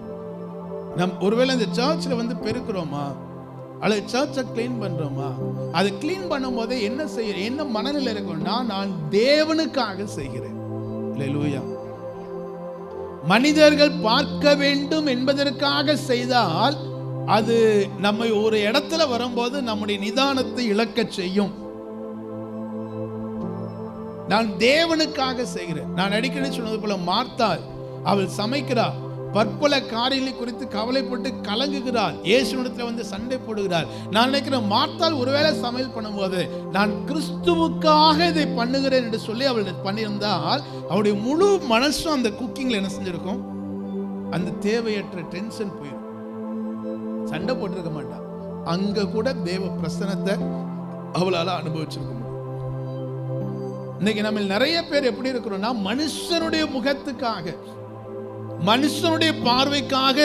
S1: ஒருவேளை இந்த சர்ச்சில் பெருக்கிறோமா, அல்லது சர்ச்சை கிளீன் பண்றோமா, அதை கிளீன் பண்ணும் போதே என்ன மனநிலை இருக்கும்னா, நான் தேவனுக்காக செய்கிறேன். அல்லேலூயா. மனிதர்கள் பார்க்க வேண்டும் என்பதற்காக செய்தால் அது நம்மை ஒரு இடத்துல வரும்போது நம்முடைய நிதானத்தை இழக்க செய்யும். நான் தேவனுக்காக செய்கிறேன். நான் அடிக்கடி சொன்னது போல, மார்த்தாள் அவள் சமைக்கிறாள், பற்பல காரியங்களை குறித்து கவலைப்பட்டு கலங்குகிறாள், இயேசுவிடத்தில் சண்டை போடுகிறாள். நான் நினைக்கிறேன், மார்த்தாள் ஒருவேளை சமையல் பண்ணும்போது நான் கிறிஸ்துவுக்காக இதை பண்ணுகிறேன் என்று சொல்லி அவள் பண்ணியிருந்தால் அவளுடைய முழு மனசும் அந்த குக்கிங்ல என்ன செஞ்சிருக்கும்? அந்த தேவையற்ற டென்ஷன் போயிடும். சண்டை போட்டிருக்க மாட்டான். அங்க கூட தேவ பிரசன்னத்தை அவளால அனுபவிச்சிருக்க முடியும். இன்னைக்கு நம்ம நிறைய பேர் எப்படி இருக்கிறோம்னா, மனுஷனுடைய முகத்துக்காக, மனுஷனுடைய பார்வைக்காக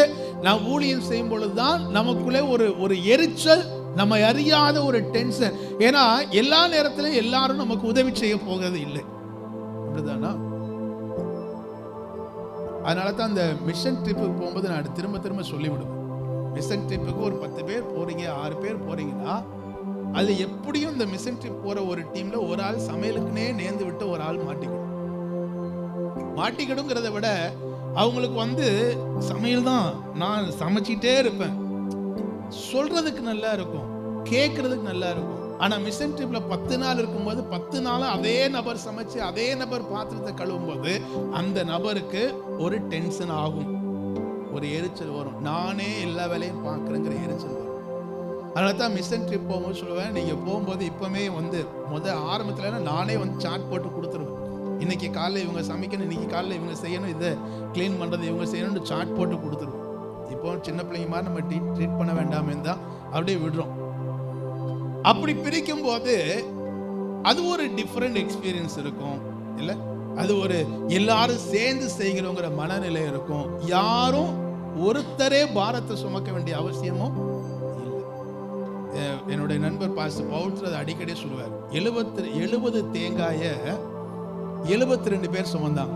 S1: நாம் ஊழியம் செய்யும் பொழுதுதான் நமக்குள்ளே ஒரு எரிச்சல், நம்ம அறியாத ஒரு டென்ஷன். ஏன்னா எல்லா நேரத்திலும் எல்லாரும் நமக்கு உதவி செய்ய போகிறது இல்லை, அப்படிதானா? அதனால தான் அந்த மிஷன் ட்ரிப்புக்கு போகும்போது நான் திரும்ப சொல்லிவிடுவேன். மிஷன் ட்ரிப்புக்கு ஒரு 10 பேர் போறீங்க, 6 பேர் போறீங்கன்னா அது எப்படியும் இந்த மிஷன் ட்ரிப் போற ஒரு டீம்ல ஒரு ஆள் சமையலுக்குனே நேர்ந்து விட்டு ஒரு ஆள் மாட்டிக்கிடுங்கிறத விட அவங்களுக்கு சமையல் தான், நான் சமைச்சிட்டே இருப்பேன், சொல்றதுக்கு நல்லா இருக்கும், கேட்கறதுக்கு நல்லா இருக்கும். ஆனா மிஷன் ட்ரிப்ல 10 நாள் இருக்கும்போது 10 நாளும் அதே நபர் சமைச்சு அதே நபர் பாத்திரத்தை கழுவும் போது அந்த நபருக்கு ஒரு டென்ஷன் ஆகும், ஒரு எரிச்சல் வரும். நானே எல்லா வேலையும் பார்க்கறேங்கிற எரிச்சல் வரும். அதனால தான் மிஷன் ட்ரிப் போகும்போது சொல்லுவேன், நீங்கள் போகும்போது இப்போமே ஆரம்பத்தில் நானே சார்ட் போட்டு கொடுத்துருவேன். இன்னைக்கு காலையில் இவங்க சமைக்கணும், இன்னைக்கு காலையில் இவங்க செய்யணும், இதை க்ளீன் பண்ணுறது இவங்க செய்யணும்னு சார்ட் போட்டு கொடுத்துருவோம். இப்போ சின்ன பிள்ளைங்க மாதிரி நம்ம ட்ரீட் பண்ண வேண்டாமே தான் அப்படியே விடுறோம். அப்படி பிரிக்கும் போது அது ஒரு டிஃப்ரெண்ட் எக்ஸ்பீரியன்ஸ் இருக்கும் இல்லை? அது ஒரு எல்லாரும் சேர்ந்து செய்கிறோங்கிற மனநிலை இருக்கும். யாரும் ஒருத்தரே பாரத்தை சுமக்க வேண்டிய அவசியமும் இல்லை. என்னுடைய நண்பர் பாஸ்டர் பவுல் அடிக்கடி சொல்லுவார், 70 தேங்காய 72 பேர் சுமந்தாங்க.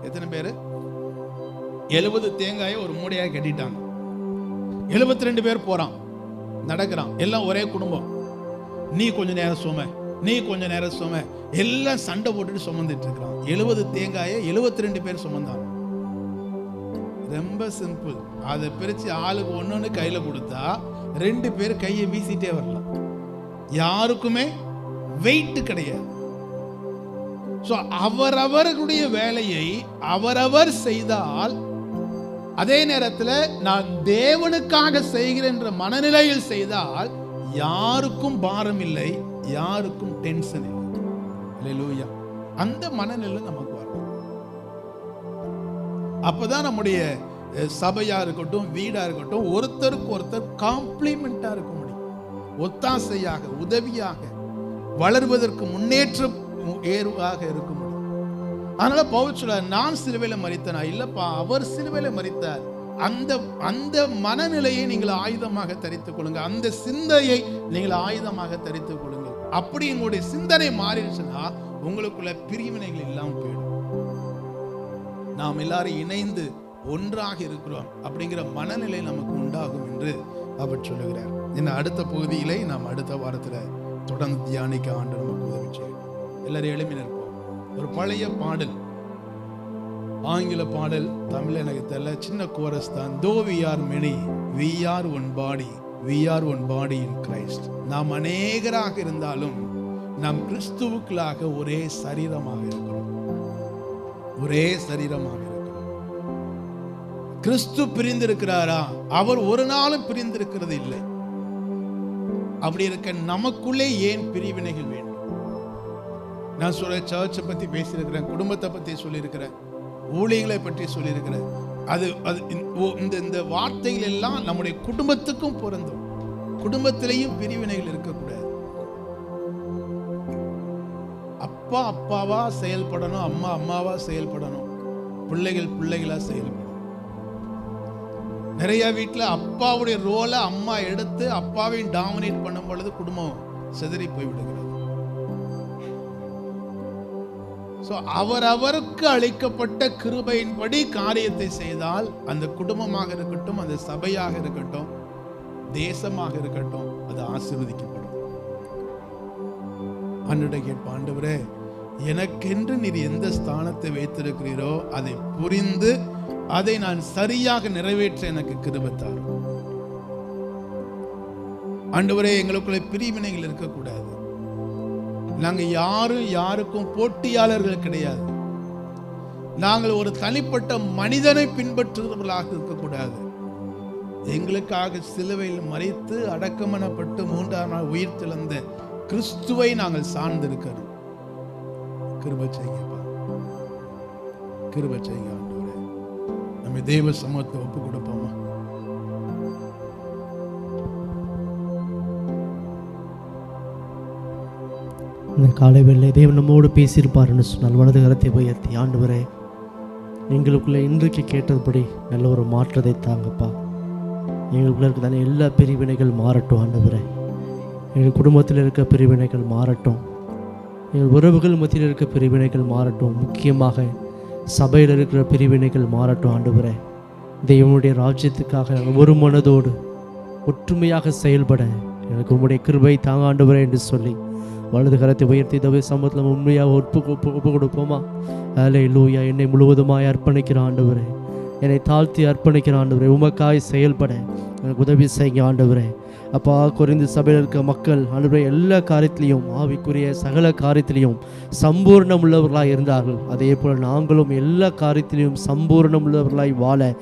S1: எத்தனை பேர்? 70 தேங்காயை ஒரு மூடையாக கட்டிட்டாங்க. 72 பேர் போறான், நடக்கிறான், எல்லாம் ஒரே குடும்பம். நீ கொஞ்ச நேரம் சும, நீ கொஞ்ச நேரம் சும, எல்லாம் சண்டை போட்டுட்டு சுமந்துட்டு இருக்கிறான். 70 தேங்காயை 72 பேர் சுமந்தாங்க. ரொம்ப சிம்பிள். அதை பிரிச்சு ஆளுக்கு ஒன்னொன்னு கையில கொடுத்தா 2 பேர் கையை வீசிட்டே வரலாம். யாருக்குமே வெயிட் கிடையாது. அவரவர்களுடைய வேலையை அவரவர் செய்தால், அதே நேரத்தில் நான் தேவனுக்காக செய்கிறேன் என்ற மனநிலையில் செய்தால் யாருக்கும் பாரம் இல்லை, யாருக்கும் டென்ஷன் இல்லை. அல்லேலூயா. அந்த மனநிலை நமக்கு வரும். அப்பதான் நம்முடைய சபையா இருக்கட்டும், வீடா இருக்கட்டும், ஒருத்தருக்கு ஒருத்தர் காம்ப்ளிமெண்டா இருக்க முடியும். ஒத்தாசையாக, உதவியாக, வளர்வதற்கு முன்னேற்றம் ஏறுவாக இருக்க முடியும். அதனால பவுல் சொல்றார், நான் சிலுவையில மரித்தனா? இல்லப்பா, அவர் சிலுவையில மரித்தார். அந்த மனநிலையை நீங்கள் ஆயுதமாக தரித்துக் கொள்ளுங்க. அந்த சிந்தையை நீங்கள் ஆயுதமாக தரித்துக் கொள்ளுங்கள். அப்படி உங்களுடைய சிந்தனை மாறிடுச்சுன்னா உங்களுக்குள்ள பிரிவினைகள் இல்லாமல் போயிடும். நாம் எல்லாரும் இணைந்து ஒன்றாக இருக்கிறோம் அப்படிங்கிற மனநிலை நமக்கு உண்டாகும் என்று அவர் சொல்லுகிறார். இன்னும் அடுத்த பகுதியிலே நாம் அடுத்த வாரத்தில் தொடர்ந்து தியானிக்க ஆண்டு நமக்கு உதவி செய்யும். எல்லாரும் எழுப்பி நிற்போம். ஒரு பழைய பாடல், ஆங்கில பாடல், தமிழ் எனக்கு தெரியல, சின்ன கோரஸ் தான். Though we are many, we are one body, we are one body in Christ. நாம் அநேகராக இருந்தாலும் நாம் கிறிஸ்துவுக்குள்ளாக ஒரே சரீரமாக இருக்கிறோம். ஒரே சரீரமாக இருக்கிறோம். கிறிஸ்து பிரிந்திருக்கிறாரா? அவர் ஒரு நாளும் பிரிந்திருக்கிறது இல்லை. அப்படி இருக்க நமக்குள்ளே ஏன் பிரிவினைகள் வேண்டும்? நான் சொல்ற சர்ச்சை பத்தி பேசியிருக்கிறேன், குடும்பத்தை பத்தி சொல்லியிருக்கிறேன், ஊழியங்களை பற்றி சொல்லியிருக்கிறேன். இந்த வார்த்தைகள் எல்லாம் நம்முடைய குடும்பத்துக்கும் பொருந்தும். குடும்பத்திலையும் பிரிவினைகள் இருக்கக்கூடாது. அப்பா அப்பாவா செயல்படணும், அம்மா அம்மாவா செயல்படணும், பிள்ளைகள் பிள்ளைகளா செயல்படணும். நிறைய வீட்டுல அப்பாவுடைய ரோலை அம்மா எடுத்து அப்பாவையும் டாமினேட் பண்ணும் பொழுது குடும்பம் சிதறி போய்விடுகிறது. அவரவருக்கு அளிக்கப்பட்ட கிருபையின்படி காரியத்தை செய்தால் அந்த குடும்பமாக இருக்கட்டும், அந்த சபையாக இருக்கட்டும், தேசமாக இருக்கட்டும், அது ஆசீர்வதிக்கப்படும். ஆண்டவரை கேட்போம், ஆண்டவரே, எனக்கென்று நீர் எந்த ஸ்தானத்தை வைத்திருக்கிறீரோ அதை புரிந்து அதை நான் சரியாக நிறைவேற்ற எனக்கு கிருபை தாரும். ஆண்டவரே, எங்களுக்குள்ள பிரிவினைகள் இருக்கக்கூடாது. நாங்க யாரும் யாருக்கும் போட்டியாளர்கள் கிடையாது. நாங்கள் ஒரு தனிப்பட்ட மனிதனை பின்பற்றுபவர்களாக இருக்கக்கூடாது. எங்களுக்காக சிலுவையில் மரித்து அடக்கமனப்பட்டு 3ஆம் நாள் உயிர் தெழுந்த கிறிஸ்துவை நாங்கள் சார்ந்திருக்கிறோம். கிருபை செய்யுங்கப்பா, கிருபை செய்யுங்க ஆண்டவரே. நம்ம தேவ சமூகத்தை ஒப்பு கொடுப்போமா?
S2: இந்த காலை வேளை தேவன் நம்மோடு பேசியிருப்பாருன்னு சொன்னால் வலது கரத்தை உயர்த்தி, ஆண்டவரே, எங்களுக்குள்ளே இன்றைக்கு கேட்டதுபடி நல்ல ஒரு மாற்றத்தை தாங்கப்பா. எங்களுக்குள்ள இருக்க தானே எல்லா பிரிவினைகள் மாறட்டும் ஆண்டவரே. எங்கள் குடும்பத்தில் இருக்க பிரிவினைகள் மாறட்டும், எங்கள் உறவுகள் மத்தியில் இருக்க பிரிவினைகள் மாறட்டும், முக்கியமாக சபையில் இருக்கிற பிரிவினைகள் மாறட்டும் ஆண்டவரே. தேவனுடைய ராஜ்யத்துக்காக நாங்கள் ஒரு மனதோடு ஒற்றுமையாக செயல்பட எனக்கு உங்களுடைய கிருபை தாங்க ஆண்டவரே என்று சொல்லி வலது கரத்தை உயர்த்தி தவை சமூகத்தில் உண்மையாக ஒப்பு கொடுப்போமா? அல்லேலூயா. என்னை முழுவதுமாய் அர்ப்பணிக்கிற ஆண்டவரே, என்னை தாழ்த்தி அர்ப்பணிக்கிற ஆண்டவரே, உமக்காய் செயல்பட எனக்கு உதவி செய்யுங்க ஆண்டவரே. அப்பா, கொரிந்து சபையில் இருக்க மக்கள் ஆண்டவரே எல்லா காரியத்திலையும் ஆவிக்குரிய சகல காரியத்திலையும் சம்பூர்ணம் உள்ளவர்களாய் இருந்தார்கள். அதே போல் நாங்களும் எல்லா காரியத்திலையும் சம்பூர்ணம் உள்ளவர்களாய் வாழ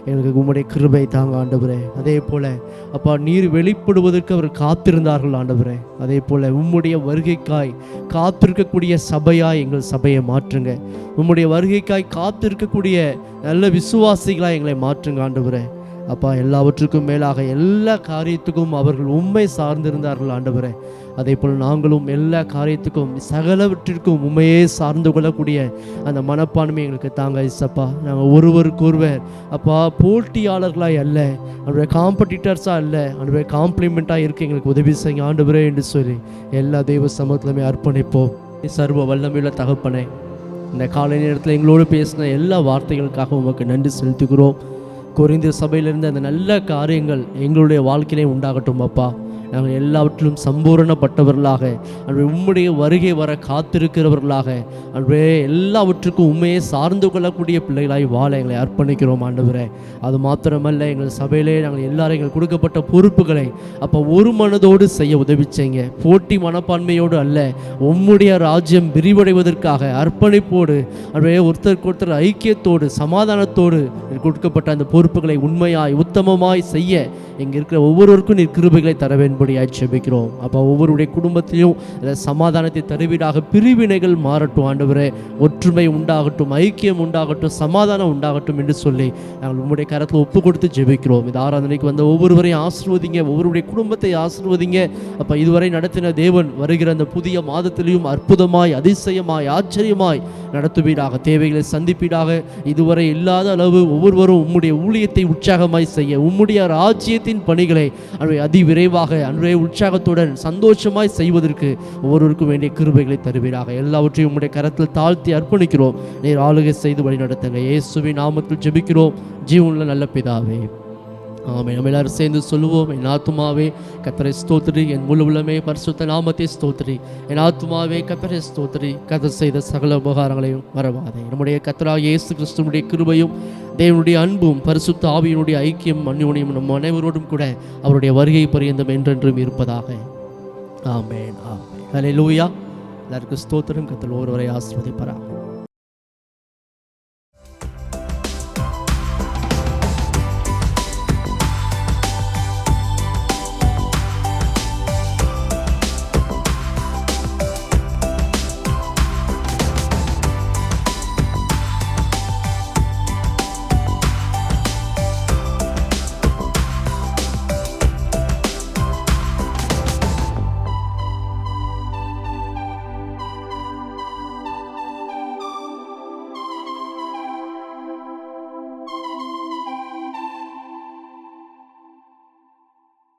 S2: எங்களுக்கு உம்முடைய கிருபை தாங்க ஆண்டவரே. அதே போல் அப்பா, நீர் வெளிப்படுவதற்கு அவர் காத்திருந்தார்கள் ஆண்டவரே. அதே போல் உம்முடைய வருகைக்காய் காத்திருக்கக்கூடிய சபையாய் எங்கள் சபையை மாற்றுங்க. உம்முடைய வருகைக்காய் காத்திருக்கக்கூடிய நல்ல விசுவாசிகளாய் எங்களை மாற்றுங்க ஆண்டவரே. அப்பா, எல்லாவற்றுக்கும் மேலாக எல்லா காரியத்துக்கும் அவர்கள் உம்மை சார்ந்திருந்தார்கள் ஆண்டவரே. அதே போல் நாங்களும் எல்லா காரியத்துக்கும் சகலவற்றிற்கும் உண்மையே சார்ந்து கொள்ளக்கூடிய அந்த மனப்பான்மை எங்களுக்கு தாங்க இசப்பா. நாங்கள் ஒருவருக்கொருவர் அப்பா போட்டியாளர்களாய் அல்ல, அவருடைய காம்படிட்டர்ஸாக அல்ல, அவருடைய காம்ப்ளிமெண்ட்டாக இருக்க எங்களுக்கு உதவி செய்ய ஆண்டவரே என்று சொல்லி எல்லா தெய்வ சமூகத்திலுமே அர்ப்பணிப்போம். சர்வ வல்லமையுள்ள தகப்பனே, இந்த காலை நேரத்தில் எங்களோடு பேசின எல்லா வார்த்தைகளுக்காக உமக்கு நன்றி செலுத்துகிறோம். கொரிந்து சபையிலிருந்து அந்த நல்ல காரியங்கள் எங்களுடைய வாழ்க்கையிலே உண்டாகட்டும் அப்பா. நாங்கள் எல்லாவற்றிலும் சம்பூரணப்பட்டவர்களாக அன்றைய உம்முடைய வருகை வர காத்திருக்கிறவர்களாக அன்றைய எல்லாவற்றுக்கும் உண்மையை சார்ந்து கொள்ளக்கூடிய பிள்ளைகளாய் வாழ எங்களை அர்ப்பணிக்கிறோம் ஆண்டவரே. அது மாத்திரமல்ல, எங்கள் சபையிலே நாங்கள் எல்லாரும் எங்கள் கொடுக்கப்பட்ட பொறுப்புகளை அப்போ ஒரு மனதோடு செய்ய உதவி செய்யுங்க. போட்டி மனப்பான்மையோடு அல்ல, உம்முடைய ராஜ்யம் விரிவடைவதற்காக அர்ப்பணிப்போடு அன்றைய ஒருத்தருக்கு ஒருத்தர் ஐக்கியத்தோடு சமாதானத்தோடு கொடுக்கப்பட்ட அந்த பொறுப்புகளை உண்மையாய் உத்தமமாய் செய்ய இங்கே இருக்கிற ஒவ்வொருவருக்கும் நீர் கிருபைகளை தர வேண்டும்படியாய் ஜெபிக்கிறோம். அப்போ ஒவ்வொருடைய குடும்பத்திலையும் சமாதானத்தை தருவீராக, பிரிவினைகள் மாறட்டும் ஆண்டவரே, ஒற்றுமை உண்டாகட்டும், ஐக்கியம் உண்டாகட்டும், சமாதானம் உண்டாகட்டும் என்று சொல்லி நாங்கள் உங்களுடைய கரத்தில் ஒப்பு கொடுத்து ஜெபிக்கிறோம். இந்த ஆராதனைக்கு வந்த ஒவ்வொருவரையும் ஆசீர்வதிங்க, ஒவ்வொருடைய குடும்பத்தை ஆசீர்வதிங்க. அப்போ இதுவரை நடத்தின தேவன் வருகிற அந்த புதிய மாதத்திலையும் அற்புதமாய் அதிசயமாய் ஆச்சரியமாய் நடத்துவீராக, தேவைகளை சந்திப்பீராக. இதுவரை இல்லாத அளவு ஒவ்வொருவரும் உம்முடைய ஊழியத்தை உற்சாகமாய் செய்ய, உம்முடைய ராஜ்யத்தின் பணிகளை அன்றைய அதிவிரைவாக அன்றைய உற்சாகத்துடன் சந்தோஷமாய் செய்வதற்கு ஒவ்வொருவருக்கும் வேண்டிய கிருபைகளை தருவீராக. எல்லாவற்றையும் உம்முடைய கரத்தில் தாழ்த்தி அர்ப்பணிக்கிறோம். நீர் ஆளுகை செய்து வழி நடத்துங்க. இயேசுவின் நாமத்தில் ஜெபிக்கிறோம் ஜீவனுள்ள நல்ல பிதாவே, ஆமென். நம்ம எல்லாரும் சேர்ந்து சொல்லுவோம். என் ஆத்துமாவே கர்த்தரை ஸ்தோத்திரி, என் முழு உள்ளமே பரிசுத்த நாமத்தை ஸ்தோத்திரி. என் ஆத்துமாவே கர்த்தரை ஸ்தோத்திரி, கர்த்தர் செய்த சகல உபகாரங்களையும் மறவாதே. நம்முடைய கர்த்தராகிய இயேசு கிறிஸ்துவினுடைய கிருபையும் தேவனுடைய அன்பும் பரிசுத்த ஆவியினுடைய ஐக்கியம் அந்யோன்யம் நம் அனைவரோடும் கூட அவருடைய வருகை பரியந்தம் என்றென்றும் இருப்பதாக. ஆமென், ஆமென். ஹல்லேலூயா. எல்லாருக்கும் ஸ்தோத்திரம். கர்த்தர் ஒருவரை ஆசீர்வதிப்பாராக.